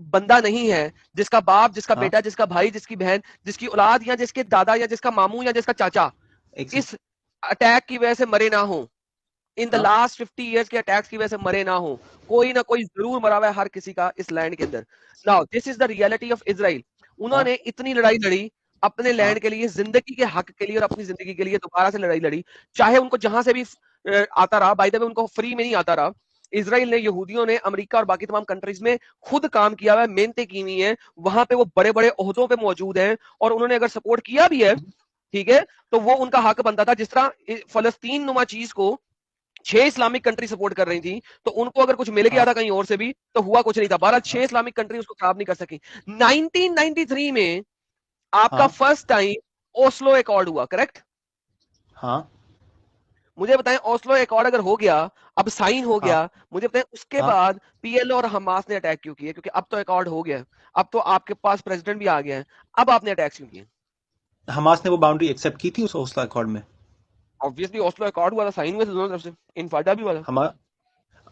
बंदा नहीं है जिसका बाप, जिसका हाँ बेटा, जिसका भाई, जिसकी बहन, जिसकी औलाद, या जिसके दादा, या जिसका मामू, या जिसका चाचा एक सेकंड। इस अटैक की वजह से मरे ना हो। इन द हाँ लास्ट 50 ईयर्स के अटैक्स की वजह से मरे ना हो। कोई ना कोई जरूर मरा हुआ है हर किसी का इस लैंड के अंदर। Now this is the reality of Israel. हाँ उन्होंने इतनी लड़ाई लड़ी अपने लैंड हाँ के लिए, जिंदगी के हक के लिए, और अपनी जिंदगी के लिए दोबारा से लड़ाई लड़ी। चाहे उनको जहां से भी आता रहा, बाय द वे उनको फ्री में नहीं आता रहा। इसराइल ने, यहूदियों ने अमेरिका और बाकी तमाम कंट्रीज में खुद काम किया हुआ है, मेहनतें की हुई है, वहां पे वो बड़े बड़े ओहदों पे मौजूद हैं, और उन्होंने अगर सपोर्ट किया भी है, ठीक है, तो वो उनका हक बनता था। जिस तरह फलस्तीन नुमा चीज को 6 इस्लामिक कंट्री सपोर्ट कर रही थी, तो उनको अगर कुछ मिल गया हाँ था कहीं और से भी तो हुआ कुछ नहीं था। बहरहाल हाँ 6 इस्लामिक कंट्री उसको खराब नहीं कर सकी। 1993 में आपका हाँ फर्स्ट टाइम ओस्लो अकॉर्ड हुआ, करेक्ट? हाँ मुझे बताएं, ओस्लो अकॉर्ड अगर हो गया, अब साइन हो हाँ गया, मुझे बताएं उसके हाँ। बाद पीएलओ और हमास ने अटैक क्यों किया? क्योंकि अब तो अकॉर्ड हो गया, अब तो आपके पास प्रेसिडेंट भी आ गया है, अब आपने अटैक क्यों किए? हमास ने वो बाउंड्री एक्सेप्ट की थी उस ओस्लो अकॉर्ड में। ऑब्वियसली ओस्लो अकॉर्ड हुआ था, साइन हुआ था दोनों तरफ से, इनफाटा भी हुआ था। हम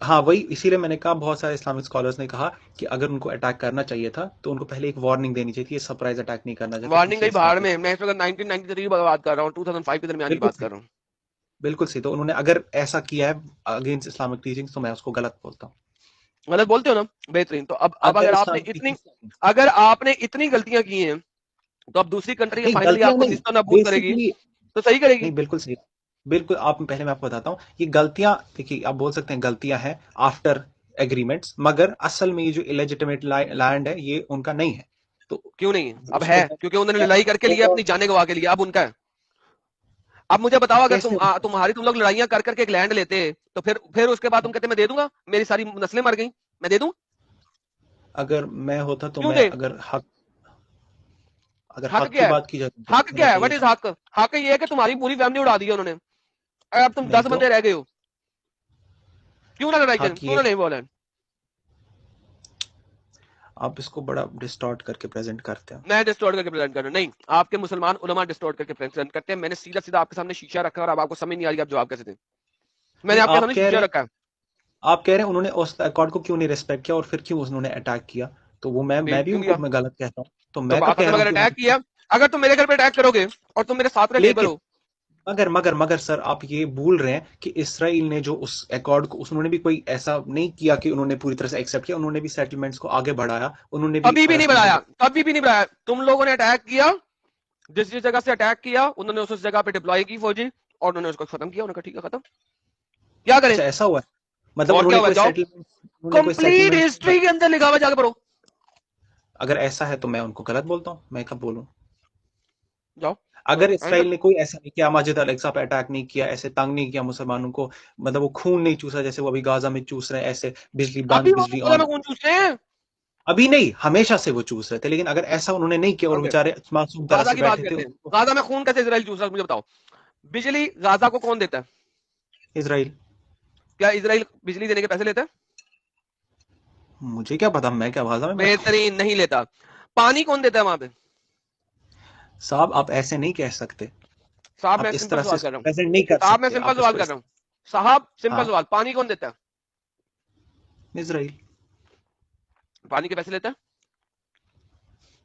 हाँ वही, इसीलिए मैंने कहा, बहुत सारे इस्लामिक स्कॉलर्स ने कहा कि अगर उनको अटैक करना चाहिए था तो उनको पहले एक वार्निंग देनी चाहिए थी, ये सरप्राइज अटैक नहीं करना चाहिए था वार्निंग पीछे गई से बाहर आके। में, मैं इस वक्त 1993 की बात कर रहा हूँ, 2005 के दरमियान की बिल्कुल बात सही, कर रहा हूँ। बिल्कुल सही। तो उन्होंने अगर ऐसा किया है अगेंस्ट इस्लामिक टीचिंग्स, तो मैं उसको गलत बोलता हूँ। गलत बोलते हो ना? बेहतरीन। तो अब अगर अगर आपने इस्लामिक इतनी, टीचिंग्स, अगर आपने इतनी गलतियां की हैं, तो अब दूसरी कंट्री नहीं फाइनली गलतियां आपको नहीं, निस्तो नाबूद करेगी, बेसिकली, तो सही करेगी। नहीं बिल्कुल सही, बिल्कुल। आप पहले मैं आपको बताता हूँ, ये गलतियां देखिए, आप बोल सकते हैं गलतियां हैं आफ्टर एग्रीमेंट्स, मगर असल में ये जो इलेजिटिमेट लैंड है ये उनका नहीं है। तो क्यों नहीं है? अब है, उसको क्योंकि उन्होंने लड़ाई करके लिया, अपनी जाने गवा के लिया, अब उनका है। अब मुझे बताओ, अगर कैसे, तुम लोग लड़ाइयां कर करके एक लैंड लेते, तो फिर उसके बाद तुम कहते मैं दे दूंगा, मेरी सारी नस्लें मर गई, मैं दे दूं? अगर मैं होता तो क्यों मैं, दे? अगर हक हक की क्या है? बात की जाए तो हक देना क्या है? चाहिए व्हाट इज था। हक? हक ये है कि तुम्हारी पूरी फैमिली उड़ा दी है उन्होंने, अब तुम नहीं 10 तो बंदे रह गए हो, क्यों ना लड़ाई करें, हक क्यों ये, ना नहीं बोला? आप इसको बड़ा डिस्टॉर्ट करके प्रेजेंट करते हैं। मैं डिस्टोर्ट करके प्रेजेंट कर रहा हूं? नहीं, आपके मुसलमान उलमा डिस्टोर्ट करके प्रेजेंट करते हैं। मैंने सीधा सीधा आपके सामने शीशा रखा है, और अब आपको समझ नहीं आ रही आप जवाब कैसे दें। मैंने नहीं आपके सामने शीशा रखा है। आप कह रहे हैं उन्होंने उस अकॉर्ड को क्यों नहीं रिस्पेक्ट किया, और फिर क्यों उन्होंने अटैक किया, तो वो मैं भी क्यों उनको किया? मैं गलत कहता हूँ, तो तो मैं तो बात कह खत्म, रहा हूँ अगर कि अटैक किया, अगर तुम मेरे घर पे अटैक करोगे और तुम मेरे साथ में लेबर लेकिन हो। मगर सर, आप ये भूल रहे हैं कि इसराइल ने जो उस अकॉर्ड को, उन्होंने भी कोई ऐसा नहीं किया कि उन्होंने पूरी तरह से एक्सेप्ट किया, उन्होंने भी सेटलमेंट्स को आगे बढ़ाया, उन्होंने भी कभी भी नहीं फलस्तीन को बढ़ाया, कभी भी नहीं बढ़ाया। तुम लोगों ने अटैक किया, जिस जिस जगह से अटैक किया उन्होंने उस जगह पे डिप्लॉय की फौजी, और उन्होंने उसको खत्म किया। उन्होंने कहा ठीक है खत्म, क्या करें? अच्छा ऐसा हुआ है, मतलब और क्या हुआ? जाओ, उन्होंने कोई कंप्लीट सेटलमेंट, हिस्ट्री के अंदर लिखा हुआ, जाके पढ़ो। अगर ऐसा है तो मैं उनको गलत बोलता हूँ, मैं कब बोलूं। जाओ अगर पढ़ो, एंड। इसराइल ने कोई ऐसा नहीं किया, मस्जिद अल अक्सा पे अटैक नहीं किया, ऐसे तंग नहीं किया मुसलमानों को, मतलब वो खून नहीं चूसा जैसे वो अभी गाजा में चूस रहे हैं, ऐसे बिजली अभी बंद वो बिजली गाजा ऑन, में कौन चूसते हैं? अभी नहीं, हमेशा से वो चूस रहे थे, लेकिन अगर ऐसा उन्होंने नहीं किया और ओके, बेचारे मासूम तरह गाजा से की बात बैठे थे करते हैं। उनको। गाजा में खून कैसे इसराइल चूस रहा है, मुझे बताओ। बिजली गाजा को कौन देता है? इसराइल। क्या इसराइल बिजली देने के पैसे लेता है? मुझे क्या पता, मैं क्या गाजा में बैठा हूँ। बेहतरीन, नहीं लेता। पानी कौन देता है वहां पे? साहब आप ऐसे नहीं कह सकते, साहब आप मैं इस सिंपल तरह सवाल से कर रहा हूँ। प्रेजेंट नहीं कर साहब मैं सकते सिंपल आप सवाल इसको कर रहा हूँ। साहब सिंपल हाँ, सवाल, पानी कौन देता है? इजराइल। पानी के पैसे लेता है?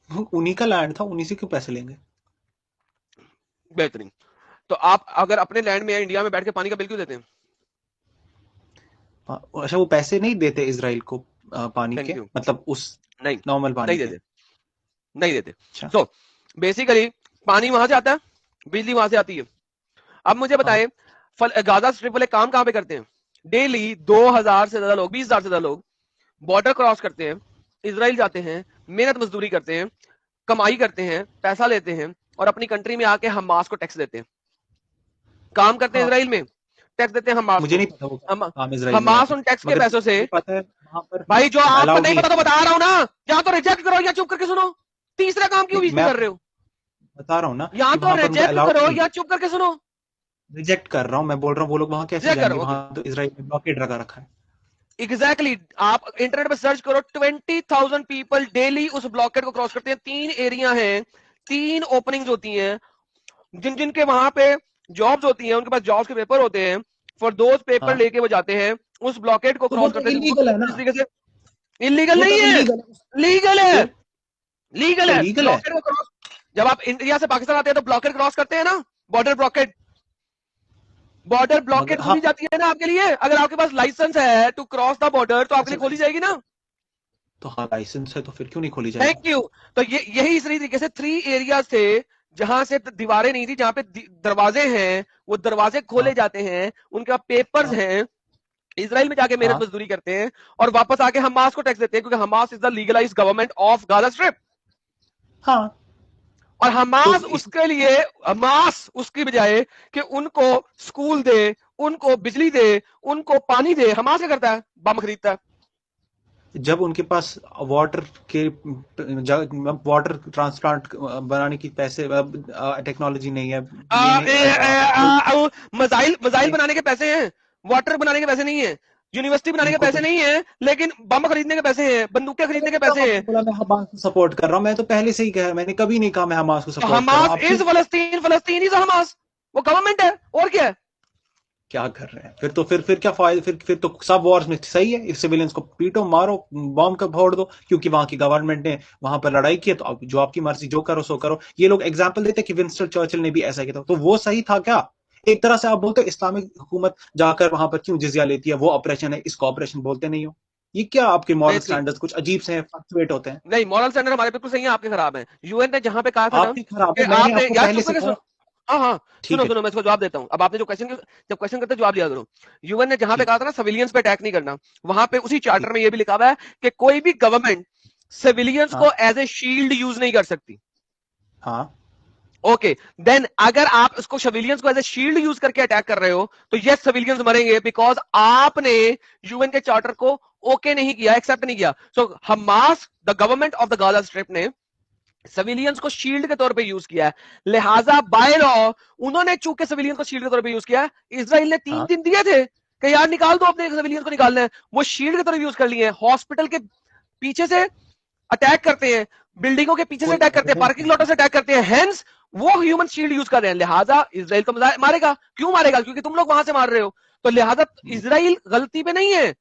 उन्हीं का लैंड था, उन्हीं से क्यों पैसे लेंगे? बेहतरीन। तो आप अगर अपने लैंड में या इंडिया में बैठ के पानी का बिल क्यों देते हैं? अच्छा वो पैसे नहीं देते इजराइल को पानी थैंक के, यू। मतलब उस नहीं, नॉर्मल नहीं पानी के? देते, नहीं देते। अच्छा। सो बेसिकली पानी वहां से आता है, बिजली वहां से आती है। अब मुझे हाँ बताएं, गाजा स्ट्रिप वाले काम कहां पे करते हैं? डेली 2000 से ज्यादा लोग, 20,000 से ज्यादा लोग बॉर्डर क्रॉस करते हैं, इसराइल जाते हैं, मेहनत मजदूरी करते हैं, कमाई करते हैं, पैसा लेते हैं और अपनी कंट्री में आके हमास को टैक्स देते हैं। काम करते हैं हाँ, इसराइल में, टैक्स देते हैं हमास मुझे को। नहीं पता वो काम इजराइल में हमास जाके, उन टैक्स के मगर पैसों से, मुझे पता है वहां पर भाई जो आपको अलाउड नहीं नहीं पता तो बता रहा हूं ना, या तो रिजेक्ट करो या चुप करके सुनो। तीसरा काम क्यों नहीं, बीच में मैं कर रहे हो? बता रहा हूँ ना या कि तो वहां पर उनका रिजेक्ट अलाउड करो नहीं या है। चुप करके सुनो। रिजेक्ट कर रहा हूँ, मैं बोल रहा हूँ वो लोग वहां कैसे रिजेक्ट करो, जाएंगे, ओके। वहां तो इजराइल में ब्लॉकेड लगा रखा है। एग्जैक्टली आप इंटरनेट पे सर्च करो, 20,000 पीपल डेली उस ब्लॉकेट को क्रॉस करते हैं। 3 एरिया हैं, 3 ओपनिंग्स होती हैं, जिन जिनके वहां पे जॉब्स होती हैं, उनके पास जॉब्स के पेपर होते हैं, फॉर दोज पेपर हाँ, लेके वो जाते हैं, उस ब्लॉकेट को तो वो क्रॉस तो करते हैं। इलीगल है जिस ना, तरीके से इलीगल वो तो नहीं है, इलीगल है। लीगल है, फिर लीगल अच्छा है। लीगल है। ब्लॉकेट को क्रॉस, जब आप इंडिया से पाकिस्तान आते हैं तो ब्लॉकेट क्रॉस करते हैं ना, बॉर्डर ब्लॉकेट। बॉर्डर मगर ब्लॉकेट हाँ, खोली जाती है ना आपके लिए, अगर आपके पास लाइसेंस है टू क्रॉस द बॉर्डर तो आपके अच्छा लिए खोली जाएगी ना। तो हाँ लाइसेंस है तो फिर क्यों नहीं खोली जाएगी? Thank you. तो ये यही इसी तरीके से 3 एरिया थे जहां से दीवारें नहीं थी, जहां पे दरवाजे हैं, वो दरवाजे खोले हाँ जाते हैं, उनका पेपर्स हाँ हैं, इसराइल में जाके मेहनत हाँ मजदूरी करते हैं और वापस आके हमास को टैक्स देते हैं, क्योंकि Hamas is the legalised government of Gaza strip. हाँ। और तो हमास उसके लिए, हमास उसकी बजाय कि उनको स्कूल दे, उनको बिजली दे, उनको पानी दे, हमास क्या करता है? बम खरीदता है। जब उनके पास वाटर के वाटर ट्रांसप्लांट बनाने की पैसे टेक्नोलॉजी नहीं है, ये नहीं मजाइल मजाइल नहीं, बनाने के पैसे हैं, वाटर बनाने के पैसे नहीं है, यूनिवर्सिटी बनाने के उनको तो पैसे नहीं है, लेकिन बम खरीदने के पैसे हैं, बंदूकें मैंने खरीदने के कब पैसे हैं। आपको बोला मैं हमास को सपोर्ट कर रहा हूँ? मैं तो पहले से ही कहा, मैंने कभी नहीं कहा मैं हमास को तो सपोर्ट कर रहा हमास हूँ। आप इज फिर फलस्तीन, फलस्तीन इज हमास, वो गवर्नमेंट है और क्या है? क्या कर रहे हैं? फिर तो फिर क्या फायदा? फिर तो सब वॉर्स में सही है, सिविलियंस को पीटो मारो, बॉम्ब का फोड़ दो, क्योंकि वहां की गवर्नमेंट ने वहां पर लड़ाई की है, तो अब जो आपकी मर्जी जो करो सो करो। ये लोग एग्जाम्पल देते कि विंस्टन चर्चिल ने भी ऐसा किया था, तो वो सही था क्या? एक तरह से आप बोलते हो इस्लामिक हुकूमत जाकर वहां पर क्यों जिजिया लेती है, वो ऑपरेशन है, इसको ऑपरेशन बोलते नहीं हो? ये क्या आपके मॉरल बेहतरीन। स्टैंडर्ड्स कुछ अजीब से फ्लक्चुएट होते हैं? नहीं, मॉरल स्टैंडर्ड हमारे बिल्कुल सही है, आपके खराब है। यूएन ने जहां पे कहा था ना आपके खराब कि है, मैंने आपने, आपको यार पहले चुप से करके कहा। सुनो। हाँ हाँ, ठीक सुनो है। सुनो, मैं इसको जवाब देता हूँ। अब आपने जो क्वेश्चन, जब क्वेश्चन करते जवाब दिया करो। यूएन ने जहां पे ठीक कहा था ना सिविलियंस पे अटैक नहीं करना, वहां पे उसी ठीक। चार्टर में ये भी लिखा हुआ है कि कोई भी गवर्नमेंट सिविलियंस हाँ को एज ए शील्ड यूज नहीं कर सकती। हाँ ओके, देन अगर आप उसको सिविलियंस को एज ए शील्ड यूज करके अटैक कर रहे हो तो ये सिविलियंस मरेंगे, बिकॉज आपने यूएन के चार्टर को ओके नहीं किया, एक्सेप्ट नहीं किया। So Hamas, the government of the Gaza strip ने सिविलियंस को शील्ड के तौर पे यूज किया है, लिहाजा बाय लॉ उन्होंने चूंकि सिविलियंस को शील्ड के तौर पे यूज किया है, इसराइल ने 3 हाँ। दिन दिए थे कि यार निकाल दो, अपने सिविलियंस को निकालना है, वो शील्ड के तौर पे यूज कर लिए हैं। हॉस्पिटल के पीछे से अटैक करते हैं, बिल्डिंगों के पीछे से कोई अटैक करते हैं, एविडेंस पार्किंग लॉटों नहीं से अटैक करते हैं, हेंस वो ह्यूमन शील्ड यूज कर रहे हैं। लिहाजा इसराइल तो मारेगा, क्यों मारेगा? क्योंकि तुम लोग वहां से मार रहे हो। तो लिहाजा है। इसराइल गलती पे नहीं है,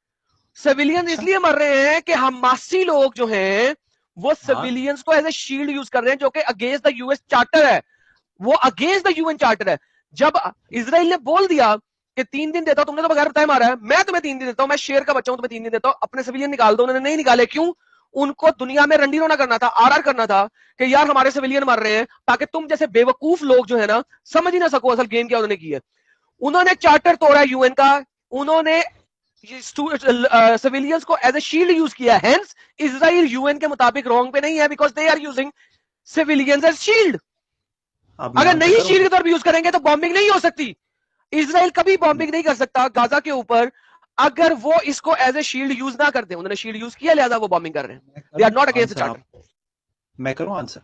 सिविलियंस अच्छा। इसलिए मर रहे हैं कि हमासी लोग जो हैं वो हाँ सिविलियंस को एज ए शील्ड यूज कर रहे हैं, जो कि अगेंस्ट द यूएस चार्टर है, वो अगेंस्ट द यूएन चार्टर है। जब इसराइल ने बोल दिया कि 3 दिन देता हूं, तुमने तो बगैर बताए मारा है, मैं तुम्हें 3 दिन देता हूं, मैं शेर का बच्चा हूं, तुम्हें 3 दिन देता हूं, अपने सिविलियन निकाल दो, उन्होंने नहीं निकाले। क्यों? उनको दुनिया में रंडी रोना करना था, आरआर करना था कि यार हमारे सिविलियन मर रहे हैं, ताकि तुम जैसे बेवकूफ लोग जो है ना समझ ही ना सको असल गेम क्या उन्होंने की है। उन्होंने चार्टर तोड़ा यूएन का, उन्होंने सिविलियंस को एज ए शील्ड यूज किया, हेंस इसराइल यूएन के मुताबिक रॉन्ग पे नहीं है, because they are using civilians as shield. अब मैं अगर आंसर नहीं करूं? शील्ड के तौर पर यूज करेंगे तो बॉम्बिंग नहीं हो सकती। इसराइल कभी मैं बॉम्बिंग नहीं कर सकता गाजा के ऊपर अगर वो इसको एज ए शील्ड यूज ना करते। उन्होंने शील्ड यूज किया, लिहाजा वो बॉम्बिंग कर रहे हैं। दे आर करूं not against the answer? Charter. आप मैं करूं आंसर?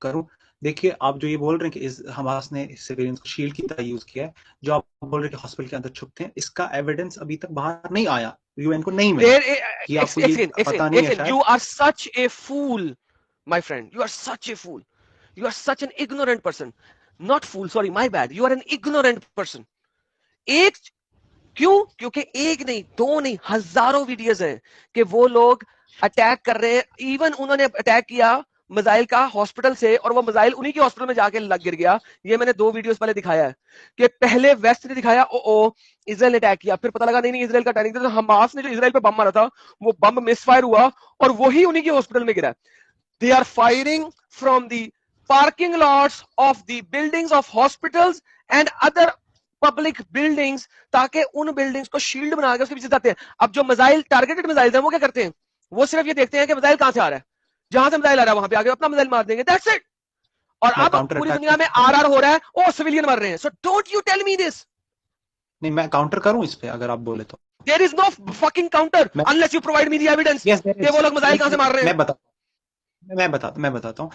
करूं? देखिए, आप जो ये बोल रहे हैं कि इस हमास ने सिविलियंस को शील्ड की तरह यूज किया है, जो आप बोल रहे हैं कि हॉस्पिटल के अंदर छुपते हैं, इसका एविडेंस अभी तक बाहर नहीं आया, यूएन को नहीं मिला। कि आपको ये पता नहीं है शायद। You are such a fool, my friend. You are such a fool. You are such an ignorant person. Not fool, sorry, my bad. You are an ignorant person. एक क्यों? क्योंकि एक नहीं, दो नहीं, हजारों वीडियोस हैं कि वो लोग अटैक कर रहे हैं। इवन उन्होंने अटैक किया मिसाइल का हॉस्पिटल से, और वो मिसाइल उन्हीं के हॉस्पिटल में जाके लग गिर गया। ये मैंने 2 वीडियोस पहले दिखाया है कि पहले वेस्ट ने दिखाया ओ इजराइल ने अटैक किया, फिर पता लगा नहीं इजराइल का अटैक नहीं था, तो हमास ने जो इजराइल पे बम मारा था वो बम मिसफायर हुआ और वही उन्हीं के हॉस्पिटल में गिरा। They are firing from the parking lots of the buildings of hospitals and other public buildings, ताकि उन बिल्डिंग्स को शील्ड बना के उसके पीछे जाते हैं। अब जो मिसाइल टारगेटेड मिसाइल है वो क्या करते हैं? वो सिर्फ ये देखते हैं कि मिसाइल कहां से आ रहा है, जहां से मिसाइल आ रहा है वहां पे आगे अपना मिसाइल मार देंगे, दैट्स इट। और मैं अब काउंटर पूरी अटैक दुनिया में आरआर हो रहा है, ओ सिविलियन मर रहे हैं। So don't you tell me this. नहीं, मैं काउंटर करूं इस पे अगर आप बोले तो। There is no fucking counter मैं unless you provide me the evidence yes कि वो लोग मिसाइल कहां से मार रहे हैं। मैं बताता हूँ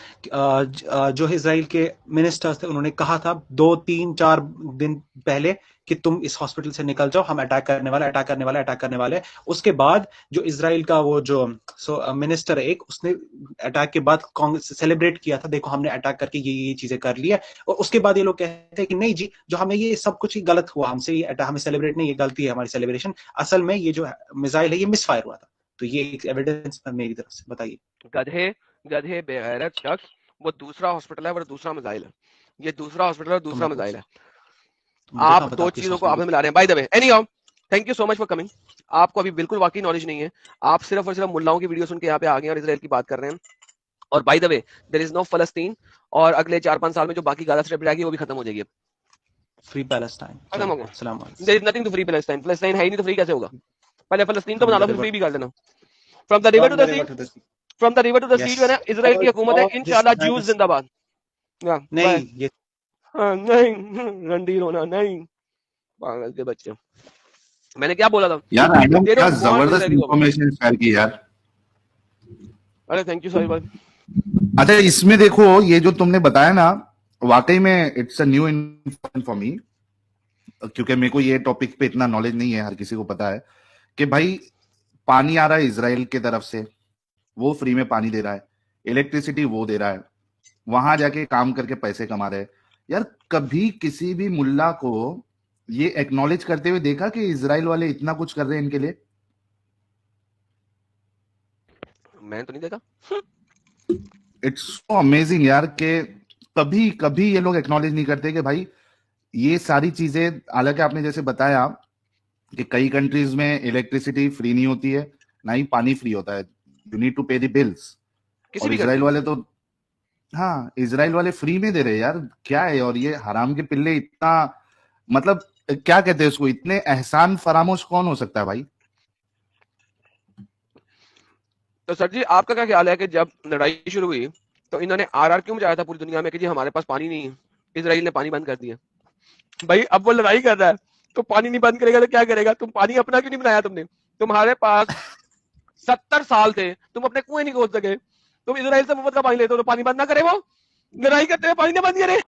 जो इसराइल के मिनिस्टर्स थे उन्होंने कहा था 2-3-4 दिन पहले कि तुम इस हॉस्पिटल से निकल जाओ, हम अटैक करने वाले। उसके बाद जो इसराइल का वो जो मिनिस्टर है एक, उसने अटैक के बाद सेलिब्रेट किया था, देखो हमने अटैक करके ये चीजें कर ली है। और उसके बाद ये लोग कहते हैं कि नहीं जी, जो हमें ये सब कुछ ही गलत हुआ, हमसे ये अटैक, हमें सेलिब्रेट नहीं, ये गलती है हमारी सेलिब्रेशन, असल में ये जो मिसाइल है ये मिसफायर हुआ था। तो ये एक एविडेंस मेरी तरफ से, बताइए। गधे बेगैरत शख्स, वो दूसरा हॉस्पिटल है, वो दूसरा मिसाइल है। ये दूसरा हॉस्पिटल है, दूसरा मिसाइल है। आप दो चीजों को आपस में मिला रहे हैं। Bye the way, anyhow, thank you so much for coming. आपको अभी बिल्कुल वाकई नॉलेज नहीं है, आप सिर्फ और सिर्फ मुल्लाओं की वीडियो सुन के यहाँ पे आ गए और इजराइल की बात कर रहे हैं। और by the way, there is no फलस्तीन, और अगले 4-5 साल में जो बाकी गाजा स्ट्रिप आएगी वो भी खत्म हो जाएगी। फ्री पैलेस्टाइन खत्म हो गया। सलाम अलैकुम। There is nothing to free Palestine. Palestine है ही नहीं तो फ्री कैसे होगा? पहले फलस्तीन तो बना लो, फिर फ्री भी कर देना। From the river to the sea, from the river to the sea जो है ना, इजराइल की हुकूमत है, इंशाल्लाह ज्यूज जिंदाबाद। नहीं, ये नहीं रणधीर होना नहीं, पागल के बच्चे। मैंने क्या बोला था यार एडम, They क्या don't want जबरदस्त Israeli government. इंफॉर्मेशन शेयर की यार। अरे थैंक यू सॉरी भाई। अच्छा, इसमें देखो ये जो तुमने बताया ना, वाकई में it's a new information for me, क्योंकि मेरे को ये टॉपिक पे इतना नॉलेज नहीं है। हर किसी को पता है कि भाई पानी आ रहा है इजराइल की तरफ से, वो फ्री में पानी दे रहा है, इलेक्ट्रिसिटी वो दे रहा है, वहां जाके काम करके पैसे कमा रहे हैं। यार कभी किसी भी मुल्ला को ये एक्नॉलेज करते हुए देखा कि इजराइल वाले इतना कुछ कर रहे हैं इनके लिए? मैंने तो नहीं देखा। इट्स सो अमेजिंग यार कि कभी कभी ये लोग एक्नॉलेज नहीं करते कि भाई ये सारी चीजें, हालांकि आपने जैसे बताया कि कई कंट्रीज में इलेक्ट्रिसिटी फ्री नहीं होती है, ना ही पानी फ्री होता है, यू नीड टू पे द बिल्स। और इजराइल वाले तो, हाँ, इजराइल वाले फ्री में दे रहे यार, क्या है। और ये हराम के पिल्ले इतना, मतलब क्या कहते हैं उसको, इतने एहसान फरामोश कौन हो सकता है भाई? तो सर जी आपका क्या ख्याल है कि जब लड़ाई शुरू हुई तो इन्होंने आरआर क्यों मचाया था पूरी दुनिया में कि जी हमारे पास पानी नहीं है, इजराइल ने पानी बंद कर दिया। भाई अब वो लड़ाई कर रहा है तो पानी नहीं बंद करेगा तो क्या करेगा? तुम पानी अपना क्यों नहीं बनाया तुमने? तुम्हारे पास 70 साल थे, तुम अपने कुएं नहीं खोद सके, तुम इजराइल से मुफ्त का पानी लेते हो तो पानी बंद ना करे? वो लड़ाई करते हुए पानी ना बंद करे।